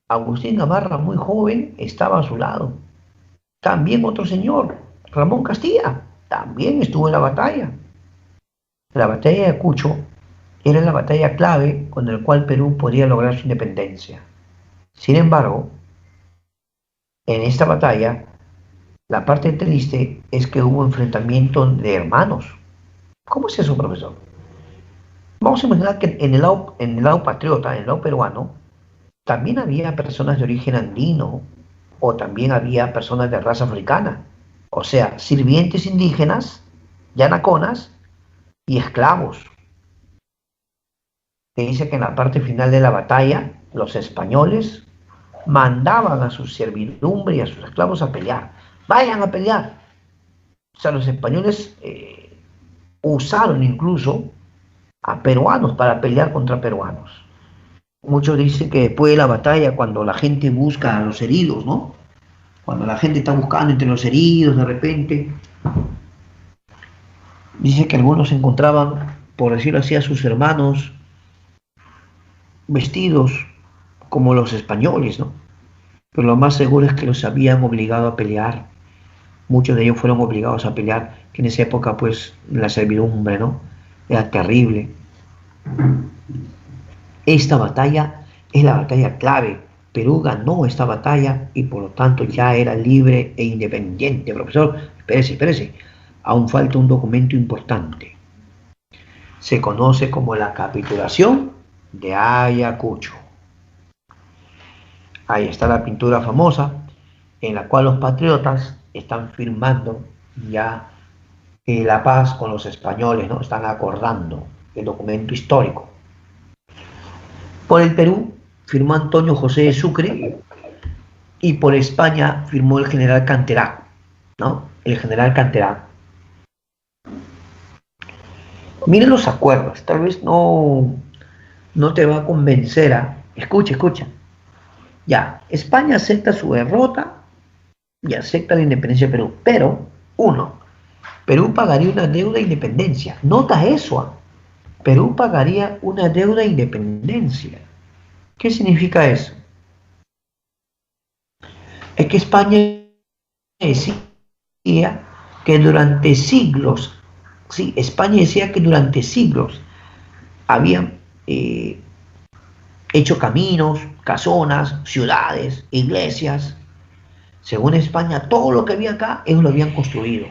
Agustín Gamarra, muy joven, estaba a su lado. También otro señor, Ramón Castilla, también estuvo en la batalla. La batalla de Ayacucho era la batalla clave con la cual Perú podía lograr su independencia. Sin embargo, en esta batalla, la parte triste es que hubo enfrentamiento de hermanos. ¿Cómo es eso, profesor? Vamos a imaginar que en el lado patriota, en el lado peruano, también había personas de origen andino o también había personas de raza africana, o sea, sirvientes indígenas, yanaconas y esclavos. Se dice que en la parte final de la batalla, los españoles mandaban a su servidumbre y a sus esclavos a pelear. Vayan a pelear. O sea, los españoles usaron incluso a peruanos para pelear contra peruanos. Muchos dicen que después de la batalla, cuando la gente busca a los heridos, ¿no? Cuando la gente está buscando entre los heridos, de repente, dice que algunos encontraban, por decirlo así, a sus hermanos vestidos como los españoles, ¿no? Pero lo más seguro es que los habían obligado a pelear. Muchos de ellos fueron obligados a pelear, que en esa época, pues, la servidumbre, ¿no? Era terrible. Esta batalla es la batalla clave. Perú ganó esta batalla y por lo tanto ya era libre e independiente. Profesor, espérese. Aún falta un documento importante. Se conoce como la capitulación de Ayacucho. Ahí está la pintura famosa en la cual los patriotas están firmando ya la paz con los españoles, ¿no? Están acordando el documento histórico. Por el Perú firmó Antonio José de Sucre y por España firmó el general Canterac, ¿no? El general Canterac. Miren los acuerdos, tal vez no te va a convencer a... Escucha. Ya, España acepta su derrota y acepta la independencia de Perú, pero, uno, Perú pagaría una deuda de independencia. Nota eso, Perú pagaría una deuda de independencia. ¿Qué significa eso? Es que España decía que durante siglos, sí, España decía que durante siglos habían hecho caminos, casonas, ciudades, iglesias. Según España, todo lo que había acá, ellos lo habían construido.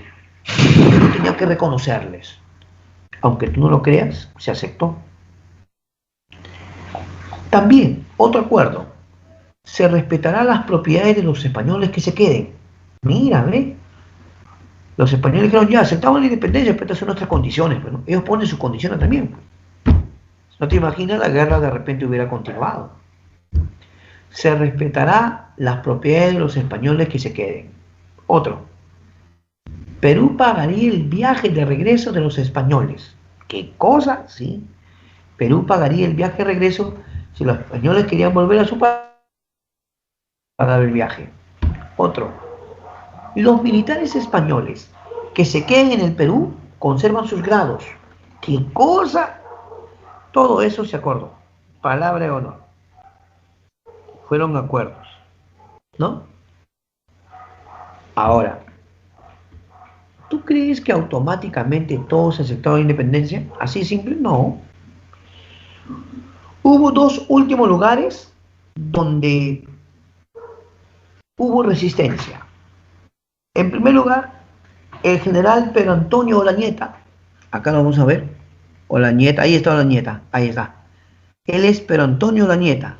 Perú tenía que reconocerles. Aunque tú no lo creas, se aceptó. También, otro acuerdo. Se respetará las propiedades de los españoles que se queden. Mira, ¿ve? Los españoles dijeron, ya, aceptamos la independencia, pero estas son nuestras condiciones. Bueno, ellos ponen sus condiciones también. No te imaginas, la guerra de repente hubiera continuado. Se respetará las propiedades de los españoles que se queden. Otro. Perú pagaría el viaje de regreso de los españoles. ¿Qué cosa? Sí. Perú pagaría el viaje de regreso si los españoles querían volver a su país. Pagar el viaje. Otro. Los militares españoles que se queden en el Perú conservan sus grados. ¿Qué cosa? Todo eso se acordó. Palabra de honor. Fueron acuerdos, ¿no? Ahora, ¿tú crees que automáticamente todos aceptaron la independencia? ¿Así simple? No. Hubo dos últimos lugares donde hubo resistencia. En primer lugar, el general Pedro Antonio Olañeta. Acá lo vamos a ver. Olañeta, ahí está Olañeta, ahí está. Él es Pedro Antonio Olañeta.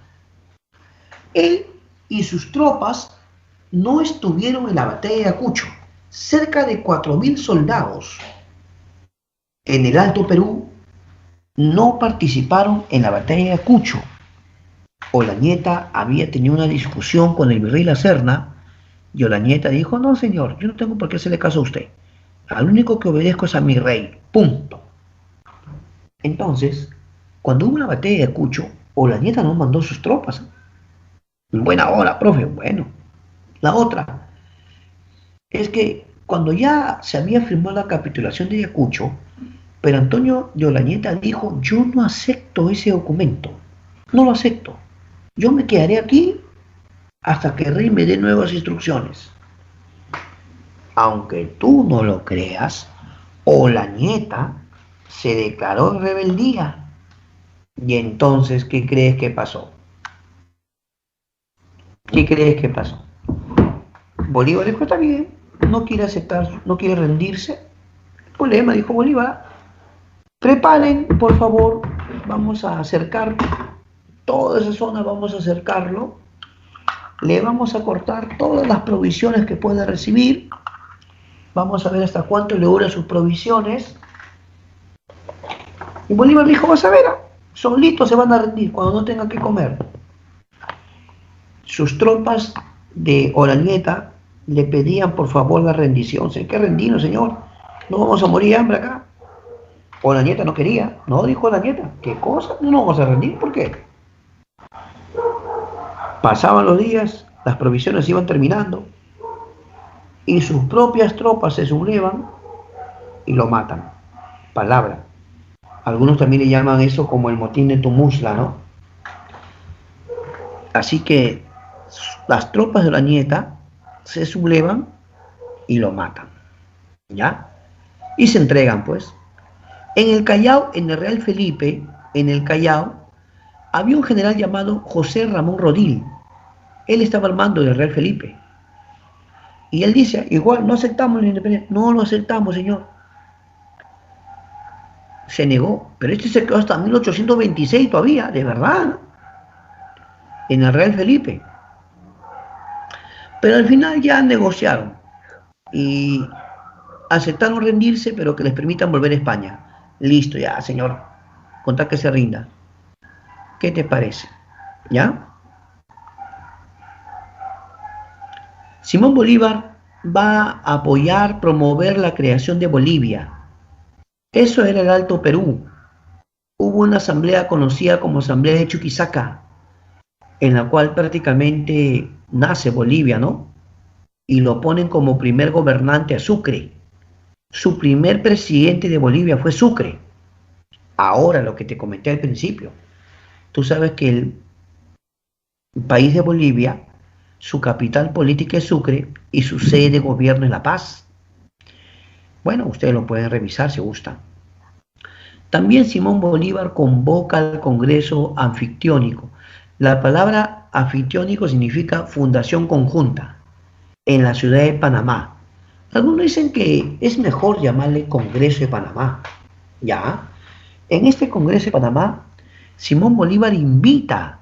Él y sus tropas no estuvieron en la batalla de Ayacucho. Cerca de 4.000 soldados en el Alto Perú no participaron en la batalla de Ayacucho. Olañeta había tenido una discusión con el virrey La Serna y Olañeta dijo, no señor, yo no tengo por qué hacerle caso a usted. Al único que obedezco es a mi rey. Punto. Entonces, cuando hubo una batalla de Ayacucho, Olañeta no mandó sus tropas. Buena hora, profe. Bueno, la otra es que cuando ya se había firmado la capitulación de Ayacucho, Pedro Antonio de Olañeta dijo, yo no acepto ese documento, no lo acepto. Yo me quedaré aquí hasta que el rey me dé nuevas instrucciones. Aunque tú no lo creas, Olañeta se declaró en rebeldía. Y entonces, ¿qué crees que pasó? ¿Qué crees que pasó? Bolívar dijo, está bien, no quiere aceptar, no quiere rendirse. El problema, dijo Bolívar, preparen, por favor, vamos a acercar toda esa zona, vamos a acercarlo, le vamos a cortar todas las provisiones que pueda recibir, vamos a ver hasta cuánto le duran sus provisiones. Y Bolívar dijo, vas a ver, solitos se van a rendir cuando no tengan que comer. Sus tropas de Olañeta le pedían por favor la rendición. ¿Se qué rendirnos, señor? No vamos a morir de hambre acá. Olañeta no quería. No, dijo Olañeta. ¿Qué cosa? No nos vamos a rendir. ¿Por qué? Pasaban los días, las provisiones iban terminando y sus propias tropas se sublevan y lo matan. Palabra. Algunos también le llaman eso como el motín de Tumusla, ¿no? Así que las tropas de Uranieta se sublevan y lo matan, ¿ya? Y se entregan, pues. En el Callao, en el Real Felipe, en el Callao, había un general llamado José Ramón Rodil. Él estaba al mando del Real Felipe. Y él dice, igual, no aceptamos la independencia. No lo aceptamos, señor. Se negó, pero este se quedó hasta 1826 todavía, de verdad, en el Real Felipe. Pero al final ya negociaron y aceptaron rendirse, pero que les permitan volver a España. Listo, ya, señor, contar que se rinda. ¿Qué te parece? ¿Ya? Simón Bolívar va a apoyar, promover la creación de Bolivia. Eso era el Alto Perú. Hubo una asamblea conocida como Asamblea de Chuquisaca, en la cual prácticamente nace Bolivia, ¿no? Y lo ponen como primer gobernante a Sucre. Su primer presidente de Bolivia fue Sucre. Ahora, lo que te comenté al principio, tú sabes que el país de Bolivia, su capital política es Sucre y su sede de gobierno es La Paz. Bueno, ustedes lo pueden revisar si gustan. También Simón Bolívar convoca al Congreso Anfictiónico. La palabra anfictiónico significa fundación conjunta en la ciudad de Panamá. Algunos dicen que es mejor llamarle Congreso de Panamá. Ya, en este Congreso de Panamá, Simón Bolívar invita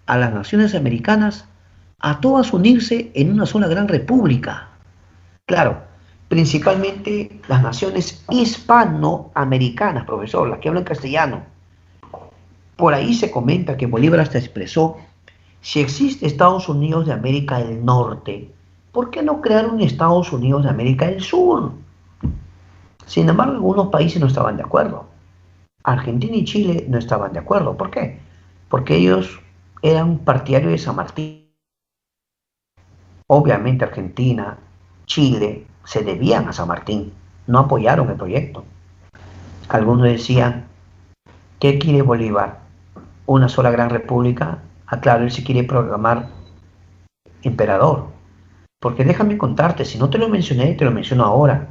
a las naciones americanas a todas unirse en una sola gran república. Claro, principalmente las naciones hispanoamericanas, profesor, las que hablan castellano. Por ahí se comenta que Bolívar hasta expresó, si existe Estados Unidos de América del Norte, ¿por qué no crear un Estados Unidos de América del Sur? Sin embargo, algunos países no estaban de acuerdo. Argentina y Chile no estaban de acuerdo. ¿Por qué? Porque ellos eran partidarios de San Martín. Obviamente Argentina, Chile se debían a San Martín, no apoyaron el proyecto. Algunos decían, ¿qué quiere Bolívar? ¿Una sola gran república? Ah, claro, él se quiere proclamar emperador. Porque déjame contarte, si no te lo mencioné, te lo menciono ahora.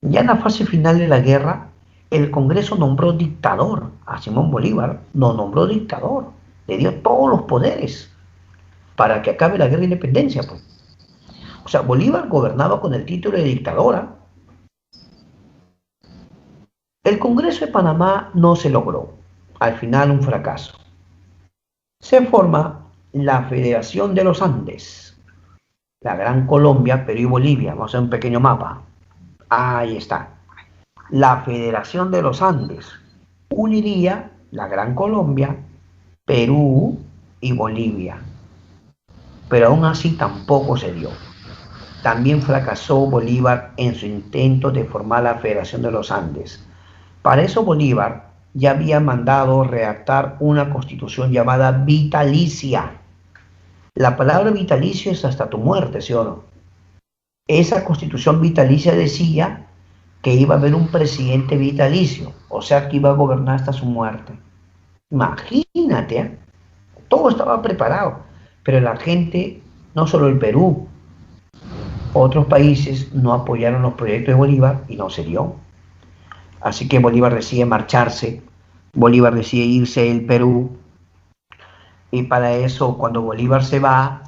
Ya en la fase final de la guerra, el Congreso nombró dictador a Simón Bolívar, lo nombró dictador, le dio todos los poderes para que acabe la guerra de independencia, pues. O sea, Bolívar gobernaba con el título de dictadora. El Congreso de Panamá no se logró, al final un fracaso. Se forma la Federación de los Andes, la Gran Colombia, Perú y Bolivia. Vamos a hacer un pequeño mapa. Ahí está. La Federación de los Andes uniría la Gran Colombia, Perú y Bolivia. Pero aún así tampoco se dio. También fracasó Bolívar en su intento de formar la Federación de los Andes. Para eso Bolívar ya había mandado redactar una constitución llamada vitalicia. La palabra vitalicio es hasta tu muerte, ¿sí o no? Esa constitución vitalicia decía que iba a haber un presidente vitalicio, o sea que iba a gobernar hasta su muerte. Imagínate, ¿eh? Todo estaba preparado, pero la gente, no solo el Perú, otros países no apoyaron los proyectos de Bolívar y no se dio. Así que Bolívar decide marcharse, Bolívar decide irse del Perú, y para eso, cuando Bolívar se va,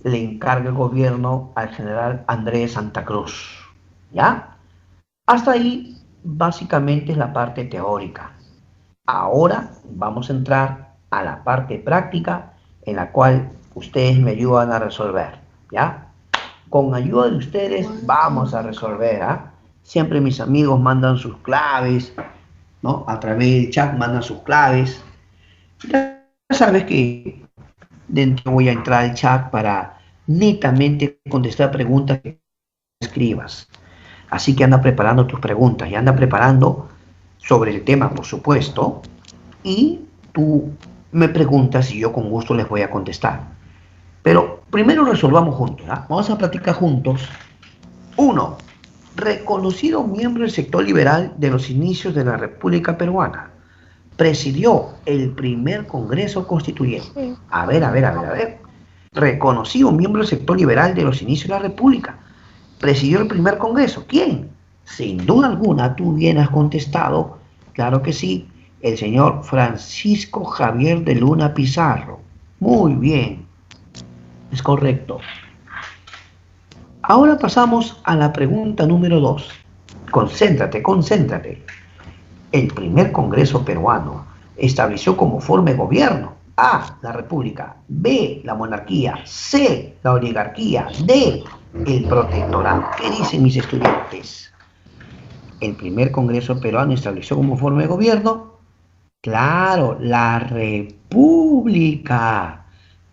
le encarga el gobierno al general Andrés Santa Cruz. ¿Ya? Hasta ahí, básicamente, es la parte teórica. Ahora vamos a entrar a la parte práctica, en la cual ustedes me ayudan a resolver. ¿Ya? Con ayuda de ustedes vamos a resolver. Siempre mis amigos mandan sus claves, ¿no? A través del chat mandan sus claves. Ya sabes que dentro voy a entrar al chat para netamente contestar preguntas que escribas. Así que anda preparando tus preguntas y anda preparando sobre el tema, por supuesto. Y tú me preguntas y yo con gusto les voy a contestar. Pero primero resolvamos juntos. Vamos a platicar juntos. 1. Reconocido miembro del sector liberal de los inicios de la República Peruana. presidió el primer Congreso Constituyente? A ver. Reconocido miembro del sector liberal de los inicios de la República. Presidió el primer Congreso. ¿Quién? Sin duda alguna, tú bien has contestado, claro que sí, el señor Francisco Javier de Luna Pizarro. Muy bien, es correcto. Ahora pasamos a la pregunta número 2. Concéntrate. El primer Congreso peruano estableció como forma de gobierno A, la república, B, la monarquía, C, la oligarquía, D, el protectorado. ¿Qué dicen mis estudiantes? El primer Congreso peruano estableció como forma de gobierno, claro, la república.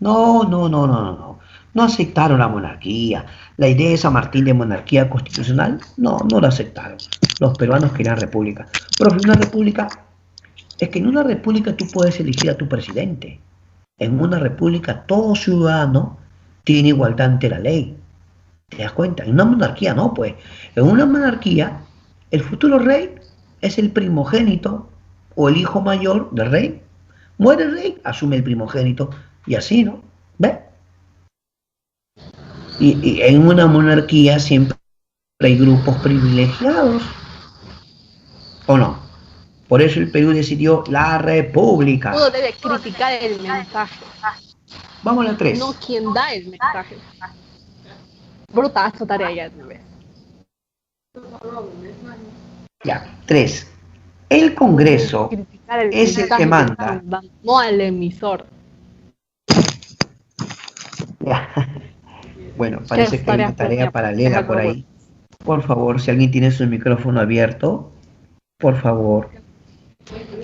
No aceptaron la monarquía. La idea de San Martín de monarquía constitucional, no la aceptaron. Los peruanos querían república. Pero una república, es que en una república tú puedes elegir a tu presidente. En una república todo ciudadano tiene igualdad ante la ley. ¿Te das cuenta? En una monarquía no, pues. En una monarquía, el futuro rey es el primogénito o el hijo mayor del rey. Muere el rey, asume el primogénito y así, ¿no? ¿Ves? Y en una monarquía siempre hay grupos privilegiados, ¿o no? Por eso el Perú decidió la república. Uno debe criticar el mensaje. Vamos a la 3. No quien da el mensaje. Brutazo tarea ya de una vez. Ya, 3. El Congreso es el que manda. No al emisor. Ya. Bueno, parece que hay una tarea paralela por ahí. Por favor, si alguien tiene su micrófono abierto, por favor,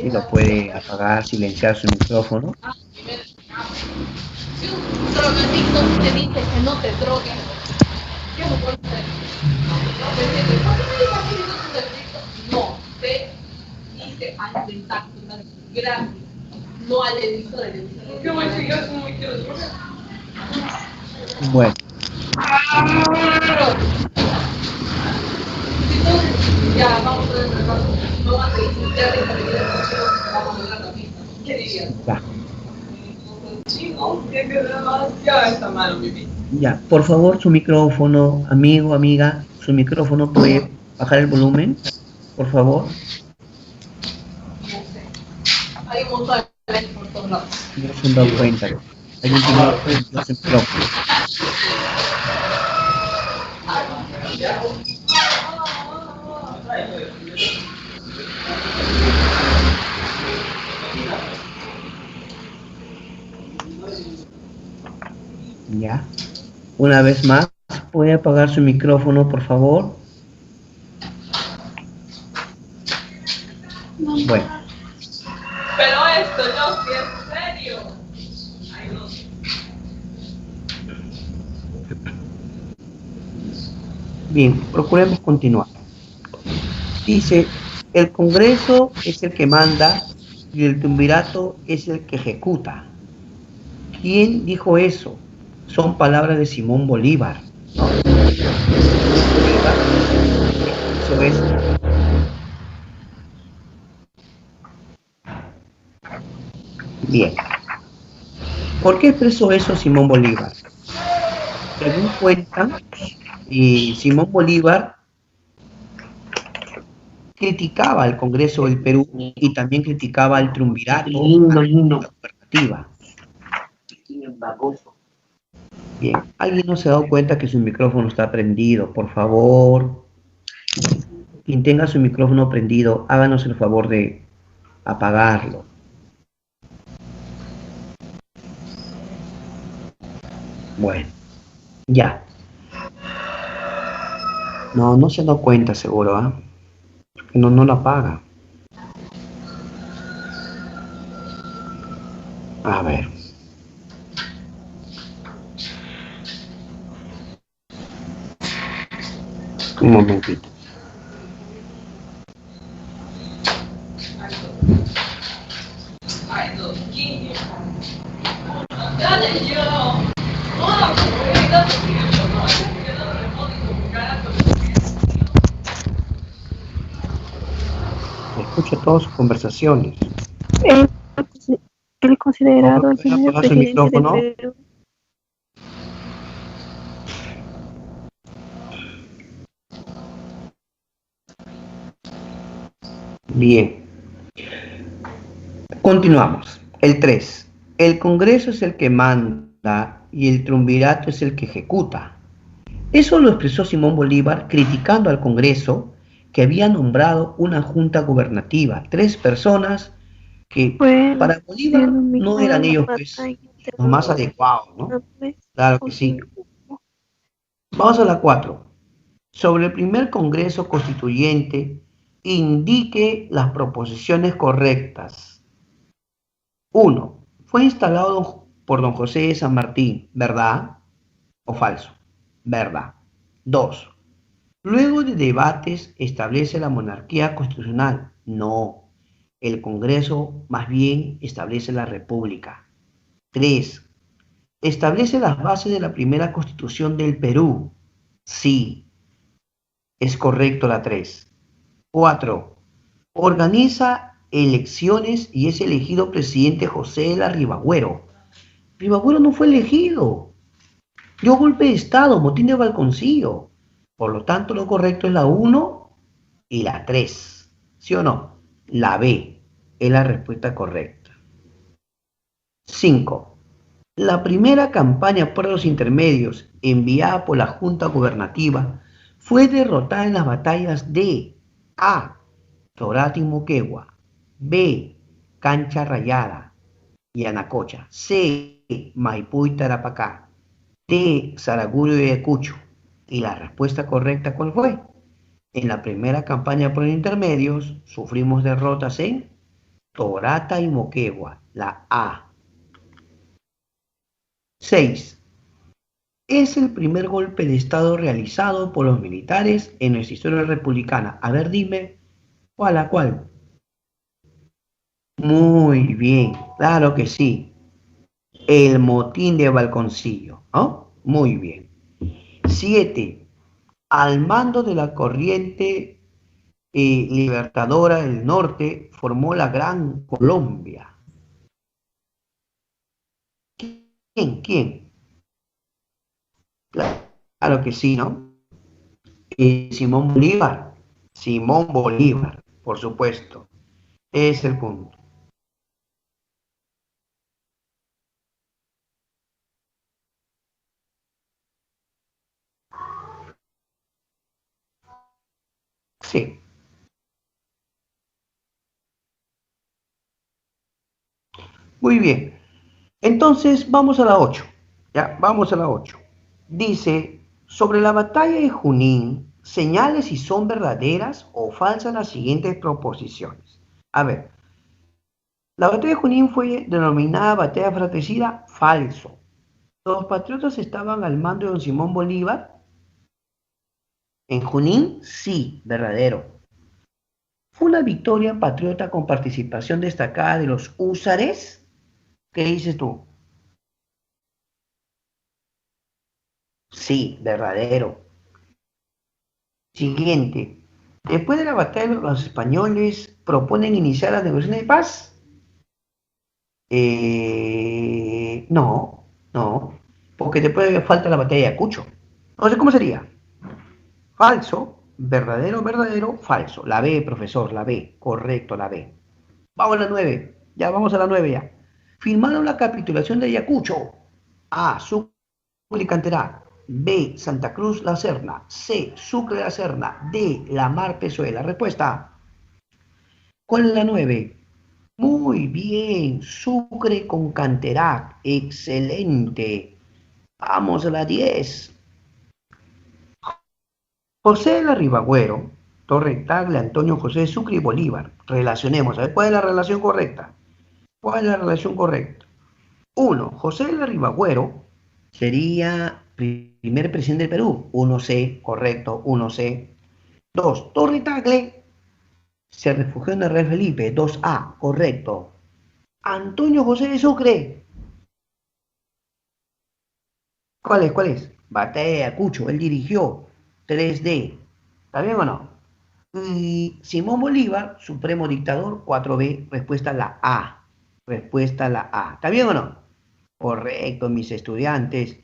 si lo puede apagar, silenciar su micrófono. Si un drogadicto te dice que no te drogues, ¿qué no puedes hacer? No, te dice al mensaje gracias, no al emisor del emisor. ¿Qué voy a decir? Yo soy muy quiero drogar. Bueno. Ya, vamos a ver el caso. Vamos a iniciar esta medida de vamos a lograr la pista. ¿Qué dirías? Ya. Ya está malo, mi vida. Ya, por favor, su micrófono, amigo, amiga, su micrófono puede bajar el volumen, por favor. No sé. Hay un montón de gente por todos lados. No se han dado cuenta. Hay un tiene su micrófono. Ya. Una vez más, ¿puede apagar su micrófono, por favor? Bueno. Pero esto no sí es serio. Ay, no. Bien, procuremos continuar. Dice, el Congreso es el que manda y el triunvirato es el que ejecuta. ¿Quién dijo eso? Son palabras de Simón Bolívar, ¿no? Eso es. Bien. ¿Por qué expresó eso Simón Bolívar? Según cuentan, Simón Bolívar criticaba al Congreso del Perú y también criticaba al triunvirato, la alternativa. Bien, ¿alguien no se ha dado cuenta que su micrófono está prendido? Por favor, quien tenga su micrófono prendido, háganos el favor de apagarlo. Bueno, ya. No se ha dado cuenta, seguro, ¿ah? Que no lo apaga. A ver. Un momentito. Escucho todas sus conversaciones. Él, él considerado el ¿Puedes primer apagar su presidente de micrófono? Perú. Bien, continuamos. El 3. El Congreso es el que manda y el triunvirato es el que ejecuta. Eso lo expresó Simón Bolívar criticando al Congreso que había nombrado una junta gubernativa, 3 personas que Fue para Bolívar no denominada eran la ellos pues batalla de los más Rota, adecuados, ¿no? donde Claro que sí. continuó. Vamos a la 4. Sobre el primer Congreso Constituyente, indique las proposiciones correctas. 1. Fue instalado por don José de San Martín, ¿verdad o falso? Verdad. 2. Luego de debates establece la monarquía constitucional. No. El Congreso más bien establece la república. 3. Establece las bases de la primera constitución del Perú. Sí, es correcto la 3. 4. Organiza elecciones y es elegido presidente José de la Ribagüero. Ribagüero no fue elegido. Dio golpe de Estado, motín de balconcillo. Por lo tanto, lo correcto es la 1 y la 3. ¿Sí o no? La B es la respuesta correcta. 5. La primera campaña por los intermedios enviada por la Junta Gubernativa fue derrotada en las batallas de A. Torata y Moquegua, B. Cancha Rayada y Anacocha, C. Maipú y Tarapacá, D. Saraguro y Ayacucho. Y la respuesta correcta, ¿cuál fue? En la primera campaña por intermedios sufrimos derrotas en Torata y Moquegua, la A. 6. Es el primer golpe de Estado realizado por los militares en nuestra historia republicana. A ver, dime, ¿cuál a cuál? Muy bien, claro que sí. El motín de Balconcillo, ¿no? Muy bien. 7. Al mando de la corriente libertadora del norte formó la Gran Colombia. ¿Quién? ¿Quién? Claro que sí, ¿no? Simón Bolívar. Simón Bolívar, por supuesto. Es el punto. Sí. Muy bien. Entonces, vamos a la 8. Ya, vamos a la 8. Dice, sobre la batalla de Junín, señale si son verdaderas o falsas las siguientes proposiciones. A ver, la batalla de Junín fue denominada batalla fratricida, falso. Los patriotas estaban al mando de don Simón Bolívar. En Junín, sí, verdadero. Fue una victoria patriota con participación destacada de los húsares. ¿Qué dices tú? Sí, verdadero. Siguiente. Después de la batalla, los españoles proponen iniciar las negociaciones de paz. No, no, porque después falta la batalla de Ayacucho. Entonces, ¿cómo sería? Falso, verdadero, verdadero, falso. La B, profesor, la B. Correcto, la B. Vamos a la 9. Ya, vamos a la 9 ya. Firmaron la capitulación de Ayacucho. A. Sucre y Canterá. B. Santa Cruz La Serna. C. Sucre La Serna. D. La Mar Pezuela. Respuesta. ¿Cuál es la 9? Muy bien. Sucre con Canterá. Excelente. Vamos a la 10. José de la Ribagüero, Torre Tagle, Antonio José Sucre y Bolívar. Relacionemos. A ver, ¿cuál es la relación correcta? ¿Cuál es la relación correcta? 1. José de la Ribagüero sería primer presidente del Perú. 1C, correcto, 1C. 2. Torre Tagle se refugió en el Rey Felipe. 2A, correcto. Antonio José de Sucre. ¿Cuál es? ¿Cuál es? Batalla de Ayacucho, él dirigió. 3D. ¿Está bien o no? Y Simón Bolívar, supremo dictador, 4B, respuesta la A. Respuesta la A. ¿Está bien o no? Correcto, mis estudiantes.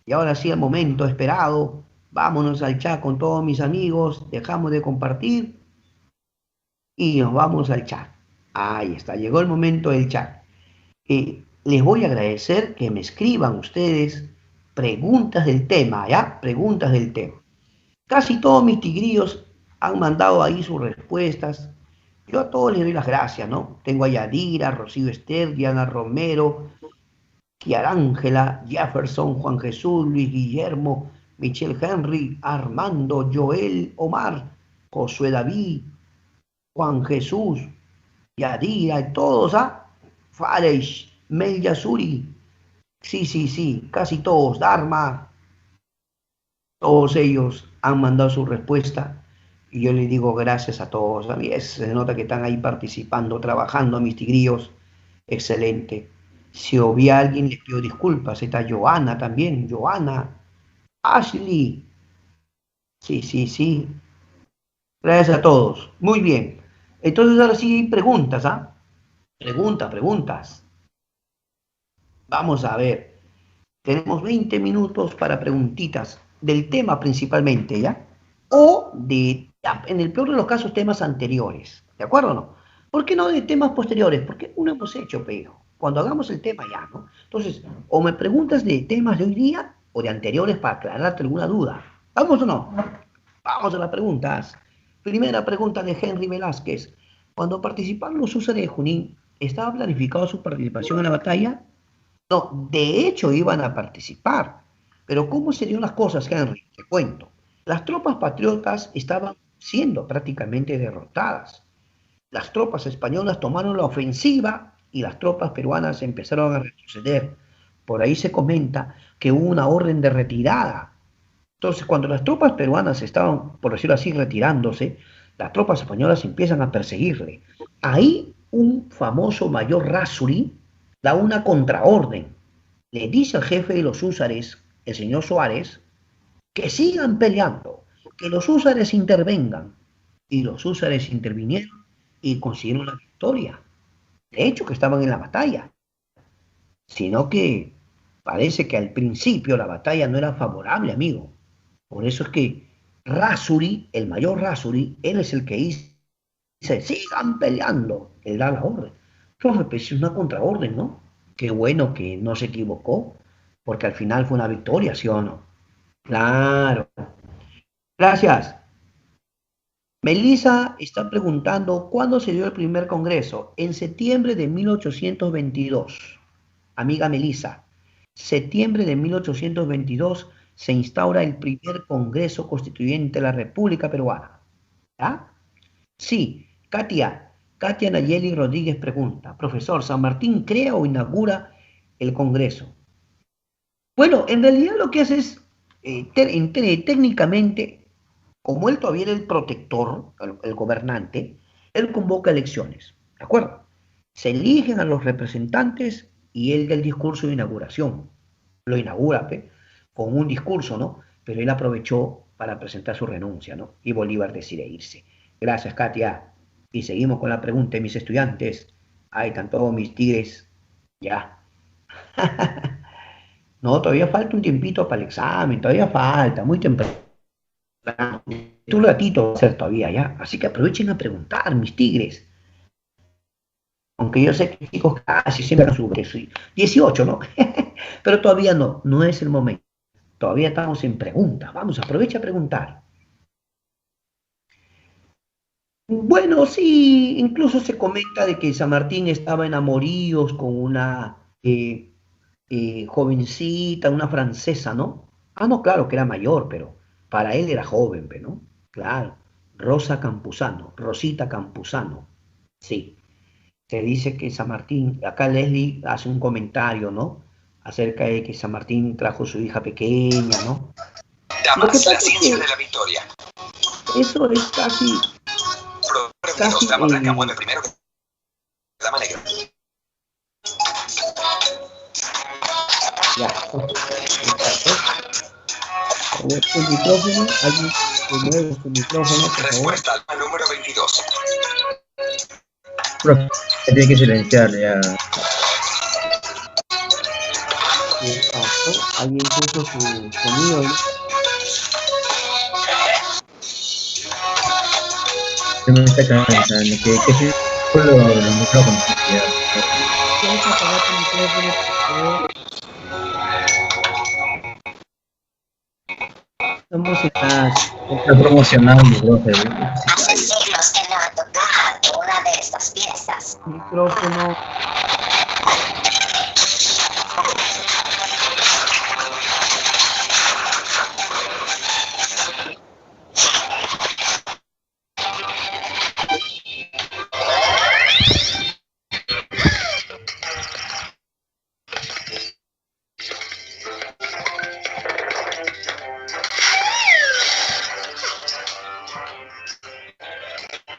Y ahora sí, el momento esperado. Vámonos al chat con todos mis amigos. Dejamos de compartir y nos vamos al chat. Ahí está, llegó el momento del chat. Les voy a agradecer que me escriban ustedes preguntas del tema, ¿ya? Preguntas del tema. Casi todos mis tigrillos han mandado ahí sus respuestas. Yo a todos les doy las gracias, ¿no? Tengo a Yadira, Rocío Esther, Diana Romero, Kiarángela, Jefferson, Juan Jesús, Luis Guillermo, Michelle Henry, Armando, Joel, Omar, Josué David, Juan Jesús, Yadira, todos, ¿ah? Faresh, Mel Yasuri, sí, casi todos, Dharma, todos ellos han mandado su respuesta y yo les digo gracias a todos. A mí se nota que están ahí participando, trabajando, mis tigrillos, excelente. Si obvié a alguien, les pido disculpas. Está Joana también, Joana, Ashley, sí. Gracias a todos. Muy bien. Entonces ahora sí hay preguntas, ¿ah? Preguntas. Vamos a ver. Tenemos 20 minutos para preguntitas del tema principalmente, ¿ya? O de, en el peor de los casos, temas anteriores. ¿De acuerdo o no? ¿Por qué no de temas posteriores? Porque uno hemos hecho, pero cuando hagamos el tema ya, ¿no? Entonces, o me preguntas de temas de hoy día o de anteriores para aclararte alguna duda. ¿Vamos o no? Vamos a las preguntas. Primera pregunta de Henry Velázquez. Cuando participaron los húsares de Junín, ¿estaba planificado su participación en la batalla? No, de hecho iban a participar. Pero ¿cómo se dieron las cosas, Henry? Te cuento. Las tropas patriotas estaban siendo prácticamente derrotadas. Las tropas españolas tomaron la ofensiva y las tropas peruanas empezaron a retroceder. Por ahí se comenta que hubo una orden de retirada. Entonces, cuando las tropas peruanas estaban, por decirlo así, retirándose, las tropas españolas empiezan a perseguirle. Ahí un famoso mayor Rasuri da una contraorden. Le dice al jefe de los húsares, el señor Suárez, que sigan peleando, que los húsares intervengan. Y los húsares intervinieron y consiguieron la victoria. De hecho, que estaban en la batalla. Sino que parece que al principio la batalla no era favorable, amigo. Por eso es que Rasuri, el mayor Rasuri, él es el que dice, sigan peleando. Él da la orden. Profe, pues es una contraorden, ¿no? Qué bueno que no se equivocó, porque al final fue una victoria, ¿sí o no? Claro. Gracias. Melissa está preguntando, ¿cuándo se dio el primer congreso? En septiembre de 1822. Amiga Melissa, septiembre de 1822 se instaura el primer congreso constituyente de la República Peruana. ¿Ya? Sí, Katia Nayeli Rodríguez pregunta, profesor, ¿San Martín crea o inaugura el congreso? Bueno, en realidad lo que hace es, técnicamente, como él todavía era el protector, el gobernante, él convoca elecciones, ¿de acuerdo? Se eligen a los representantes y él da el discurso de inauguración. Lo inaugura, con un discurso, ¿no? Pero él aprovechó para presentar su renuncia, ¿no? Y Bolívar decide irse. Gracias, Katia. Y seguimos con la pregunta de mis estudiantes. Ahí están todos mis tigres. Ya. No, todavía falta un tiempito para el examen, todavía falta, muy temprano. Un ratito va a ser todavía, ¿ya? Así que aprovechen a preguntar, mis tigres. Aunque yo sé que chicos casi siempre suben 18, ¿no? Pero todavía no es el momento. Todavía estamos en preguntas. Vamos, aprovecha a preguntar. Bueno, sí, incluso se comenta de que San Martín estaba en amoríos con una jovencita, una francesa, ¿no? Ah, no, claro que era mayor, pero para él era joven, ¿no? Claro, Rosa Campuzano, Rosita Campuzano, sí. Se dice que San Martín, acá Leslie hace un comentario, ¿no? Acerca de que San Martín trajo su hija pequeña, ¿no? Damas, la ciencia de la victoria. Eso es casi... Dama blanca mueve primero que dama negra. Ya. El micrófono, allí. de nuevo su micrófono, por favor. Respuesta al número 22. Profe, tiene que silenciarle ya. ¿Qué pasó? Alguien puso su sonido, ¿no? Se me está cansando. Que si con los micrófonos. Ya. ¿Puedes apagar tu micrófono, por favor? Estamos en las... Está promocionando, profe. Hace siglos que no ha tocado una de estas piezas. Micrófono.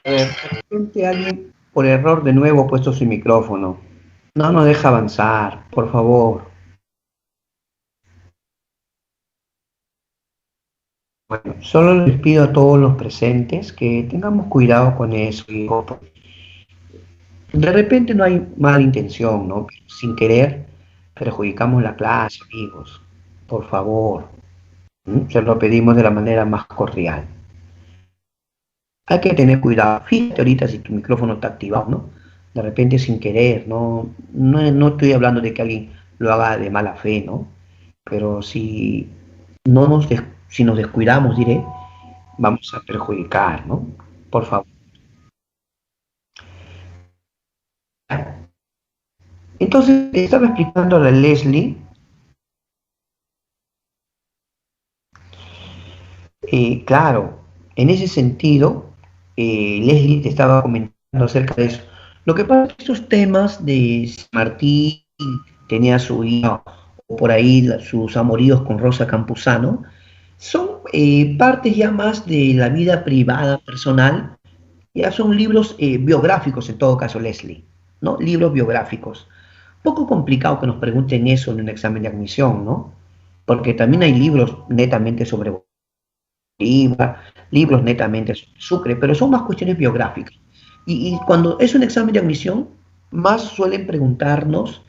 A ver, de repente alguien por error de nuevo ha puesto su micrófono. No nos deja avanzar, por favor. Bueno, solo les pido a todos los presentes que tengamos cuidado con eso. De repente no hay mala intención, ¿no? Pero sin querer perjudicamos la clase, amigos. Por favor. Se lo pedimos de la manera más cordial. Hay que tener cuidado. Fíjate ahorita si tu micrófono está activado, ¿no? De repente sin querer, no estoy hablando de que alguien lo haga de mala fe, ¿no? Pero si nos descuidamos, diré, vamos a perjudicar, ¿no? Por favor. Entonces, estaba explicando a la Leslie, claro, en ese sentido, Leslie te estaba comentando acerca de eso. Lo que pasa es que estos temas de Martín tenía su hija, o por ahí sus amoríos con Rosa Campuzano, son partes ya más de la vida privada, personal, ya son libros biográficos en todo caso, Leslie, ¿no? Libros biográficos. Poco complicado que nos pregunten eso en un examen de admisión, ¿no? Porque también hay libros netamente sobre Bolívar, libros netamente sobre Sucre, pero son más cuestiones biográficas. Y cuando es un examen de admisión, más suelen preguntarnos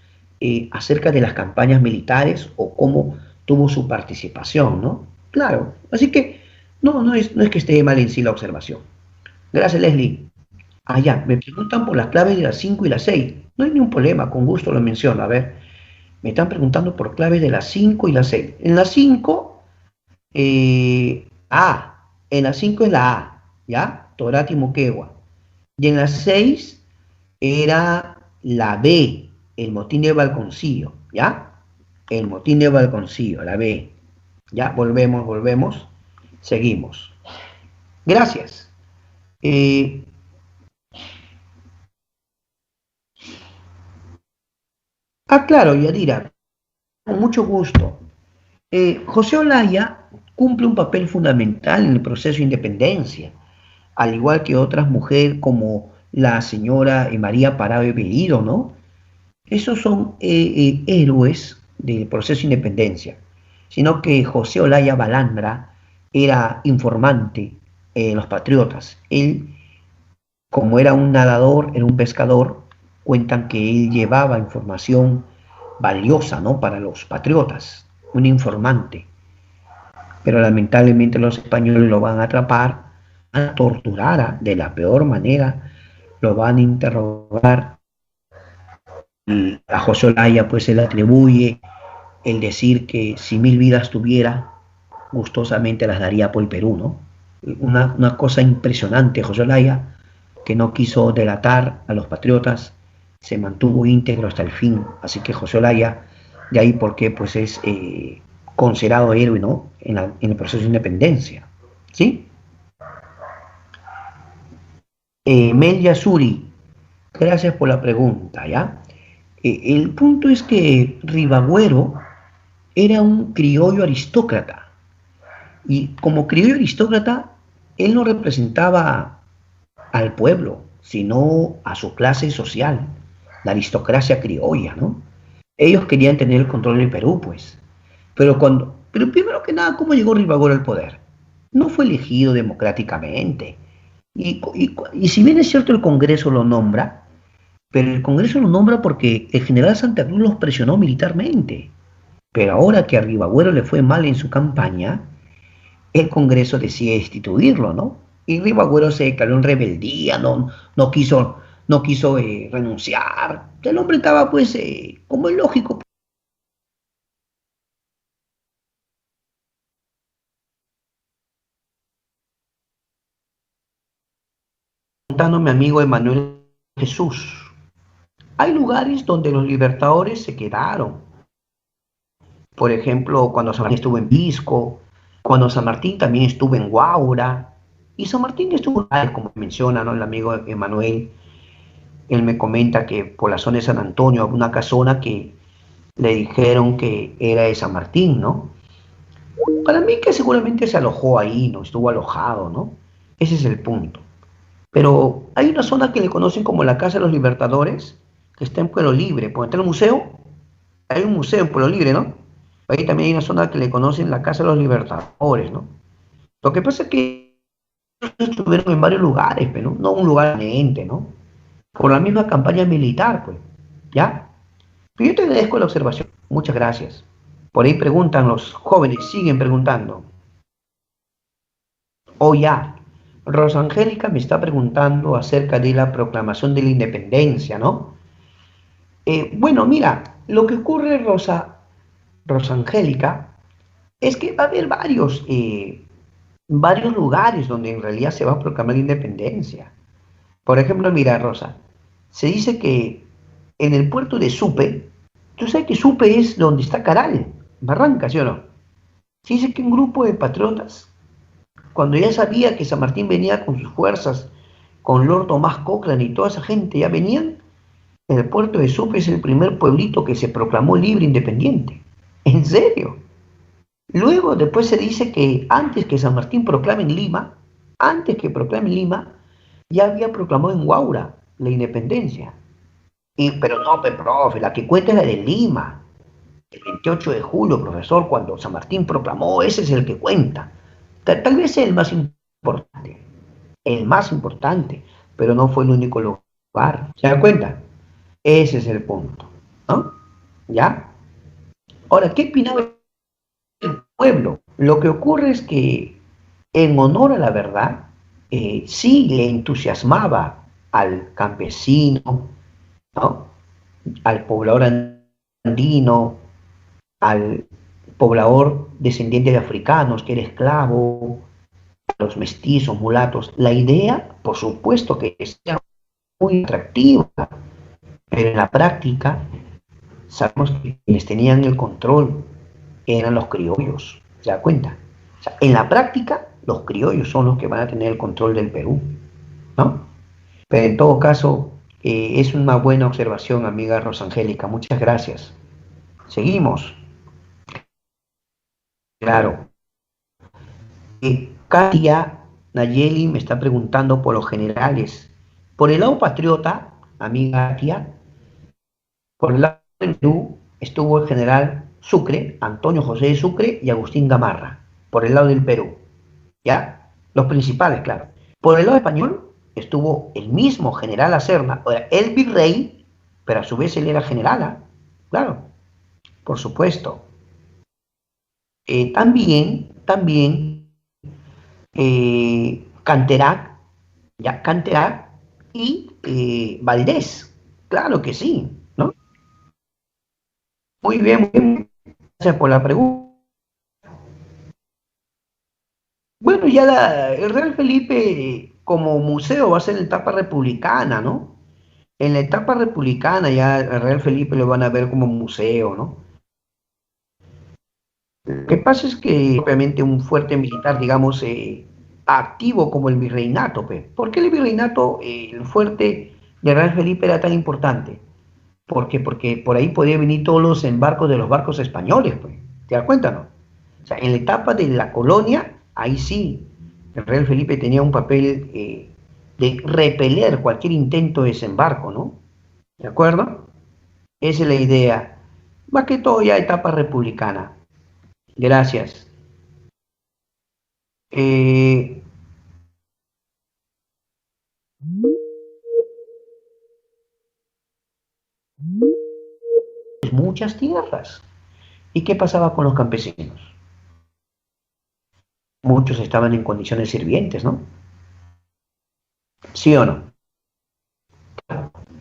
acerca de las campañas militares o cómo tuvo su participación, ¿no? Claro, así que no es que esté mal en sí la observación. Gracias, Leslie. Ya, me preguntan por las claves de las 5 y las 6. No hay ningún problema, con gusto lo menciono. A ver, me están preguntando por claves de las 5 y las 6. En las 5, en las 5 es la A, ¿ya? Torati Moquegua. Y en las 6 era la B, el motín de Balconcillo, ¿ya? El motín de Balconcillo, la B. Ya, volvemos, seguimos. Gracias. Claro, Yadira, con mucho gusto. José Olaya cumple un papel fundamental en el proceso de independencia, al igual que otras mujeres como la señora María Parado de Bellido, ¿no? Esos son héroes del proceso de independencia, sino que José Olaya Balandra era informante en los patriotas. Él, como era un nadador, era un pescador, cuentan que él llevaba información valiosa, ¿no? Para los patriotas, un informante. Pero lamentablemente los españoles lo van a atrapar, van a torturar de la peor manera, lo van a interrogar. Y a José Olaya pues se le atribuye el decir que si 1000 vidas tuviera, gustosamente las daría por el Perú, ¿no? Una cosa impresionante. José Olaya, que no quiso delatar a los patriotas, se mantuvo íntegro hasta el fin. Así que José Olaya, de ahí porque pues es considerado héroe, ¿no? En el proceso de independencia, ¿sí? Mel Yasuri, gracias por la pregunta, ¿ya? El punto es que Ribagüero era un criollo aristócrata, y como criollo aristócrata, él no representaba al pueblo, sino a su clase social, la aristocracia criolla, ¿no? Ellos querían tener el control del Perú, pues. Pero primero que nada, ¿cómo llegó Ribagüero al poder? no fue elegido democráticamente. Y si bien es cierto el Congreso lo nombra, pero el Congreso lo nombra porque el general Santa Cruz los presionó militarmente. Pero ahora que a Ribagüero le fue mal en su campaña, el Congreso decide destituirlo, ¿no? Y Ribagüero se declaró en rebeldía, no quiso renunciar. El hombre estaba, pues, como es lógico, preguntando a mi amigo Emanuel Jesús. Hay lugares donde los libertadores se quedaron. Por ejemplo, cuando San Martín estuvo en Pisco, cuando San Martín también estuvo en Guaura, y San Martín estuvo, como menciona, ¿no?, el amigo Emanuel. Él me comenta que por la zona de San Antonio había una casona que le dijeron que era de San Martín, ¿no? Para mí que seguramente se alojó ahí, ¿no? Estuvo alojado, ¿no? Ese es el punto. Pero hay una zona que le conocen como la Casa de los Libertadores, que está en Pueblo Libre. Por entrar al museo, hay un museo en Pueblo Libre, ¿no? Ahí también hay una zona que le conocen la Casa de los Libertadores, ¿no? Lo que pasa es que estuvieron en varios lugares, pero no un lugar permanente, ¿no? Por la misma campaña militar, pues, ¿ya? Pero yo te agradezco la observación. Muchas gracias. Por ahí preguntan los jóvenes, siguen preguntando. Ya. Rosangélica me está preguntando acerca de la proclamación de la independencia, ¿no? Bueno, mira, lo que ocurre, Rosangélica, es que va a haber varios lugares donde en realidad se va a proclamar la independencia. Por ejemplo, mira, Rosa, se dice que en el puerto de Supe, tú sabes que Supe es donde está Caral, Barranca, ¿sí o no? Se dice que un grupo de patriotas, cuando ya sabía que San Martín venía con sus fuerzas, con Lord Tomás Cochrane y toda esa gente ya venían, el puerto de Supe es el primer pueblito que se proclamó libre e independiente. ¿En serio? Luego, después se dice que antes que San Martín proclame en Lima, ya había proclamado en Guaura la independencia. Pero no, profe, la que cuenta es la de Lima. El 28 de julio, profesor, cuando San Martín proclamó, ese es el que cuenta. Tal vez es el más importante, pero no fue el único lugar. ¿Se da cuenta? Ese es el punto, ¿no? ¿Ya? Ahora, ¿qué opinaba el pueblo? Lo que ocurre es que, en honor a la verdad, sí le entusiasmaba al campesino, ¿no?, al poblador andino, al poblador descendiente de africanos que era esclavo, a los mestizos, mulatos. La idea, por supuesto que era muy atractiva, pero en la práctica sabemos que quienes tenían el control eran los criollos. ¿Se da cuenta? O sea, en la práctica, los criollos son los que van a tener el control del Perú, ¿no? Pero en todo caso, es una buena observación, amiga Rosangélica. Muchas gracias. Seguimos. Claro. Katia Nayeli me está preguntando por los generales. Por el lado patriota, amiga Katia, por el lado del Perú estuvo el general Sucre, Antonio José de Sucre y Agustín Gamarra. Por el lado del Perú. ¿Ya? Los principales, claro. Por el lado español estuvo el mismo general La Serna, o sea, el virrey, pero a su vez él era general, claro, por supuesto. También Canterac, ya Canterac y Valdés, claro que sí, ¿no? Muy bien, gracias por la pregunta. Bueno, ya el Real Felipe como museo va a ser en la etapa republicana, ¿no? En la etapa republicana ya el Real Felipe lo van a ver como museo, ¿no? Lo que pasa es que obviamente un fuerte militar, digamos, activo como el virreinato, pues. ¿Por qué el virreinato, el fuerte de Real Felipe era tan importante? Porque por ahí podían venir todos los embarcos de los barcos españoles, pues. ¿Te das cuenta, no? O sea, en la etapa de la colonia, ahí sí, el Real Felipe tenía un papel de repeler cualquier intento de desembarco, ¿no? ¿De acuerdo? Esa es la idea. Más que todo ya etapa republicana. Gracias. eh, muchas tierras. ¿Y qué pasaba con los campesinos? Muchos estaban en condiciones sirvientes, ¿no? ¿Sí o no?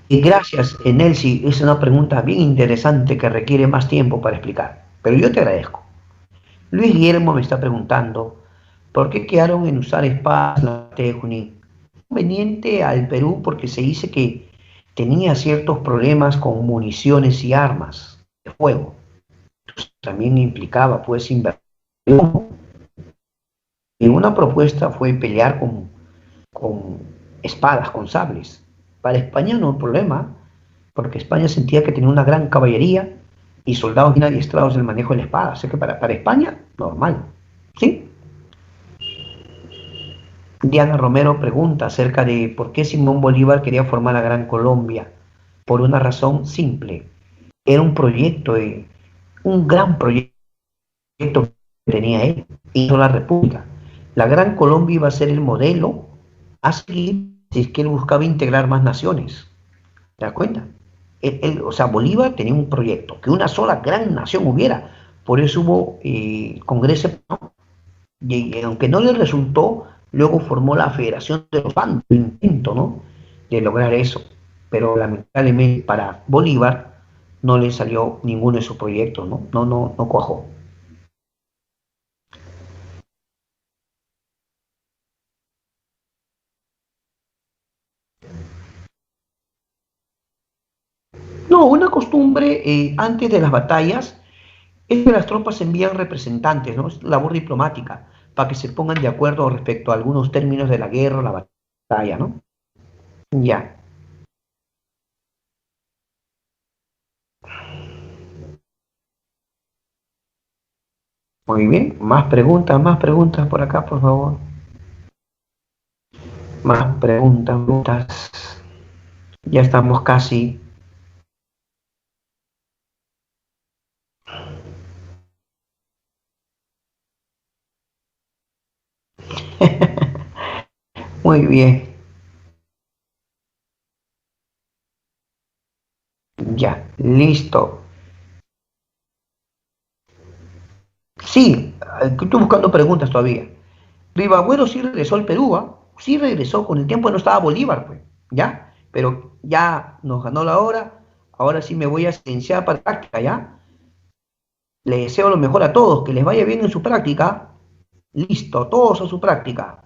Y gracias, Nelsi, es una pregunta bien interesante que requiere más tiempo para explicar, pero yo te agradezco. Luis Guillermo me está preguntando, ¿por qué quedaron en usar espadas en la batalla de Junín? Conveniente al Perú porque se dice que tenía ciertos problemas con municiones y armas de fuego. También implicaba, pues, inversión. Y una propuesta fue pelear con espadas, con sables. Para España no hay problema, porque España sentía que tenía una gran caballería y soldados bien adiestrados en el manejo de la espada. Así que para España, normal. ¿Sí? Diana Romero pregunta acerca de por qué Simón Bolívar quería formar la Gran Colombia. Por una razón simple. Era un proyecto, un gran proyecto que tenía él, hizo la República. La Gran Colombia iba a ser el modelo a seguir si es que él buscaba integrar más naciones. ¿Te das cuenta? O sea, Bolívar tenía un proyecto, que una sola gran nación hubiera. Por eso hubo Congreso, ¿no? Y aunque no le resultó, luego formó la Federación de los Bandos, el intento, ¿no?, de lograr eso. Pero lamentablemente para Bolívar no le salió ninguno de sus proyectos, ¿no? No cuajó. No, una costumbre antes de las batallas es que las tropas envían representantes, ¿no? Es labor diplomática, para que se pongan de acuerdo respecto a algunos términos de la guerra o la batalla, ¿no? Ya. Muy bien. Más preguntas por acá, por favor. Más preguntas. Ya estamos casi. Muy bien. Ya, listo. Sí, estoy buscando preguntas todavía. Rivagüero sí regresó al Perú, ¿ah? Sí regresó, con el tiempo no estaba Bolívar, pues, ¿ya? Pero ya nos ganó la hora, ahora sí me voy a silenciar para práctica, ¿ya? Les deseo lo mejor a todos, que les vaya bien en su práctica. Listo, todos a su práctica.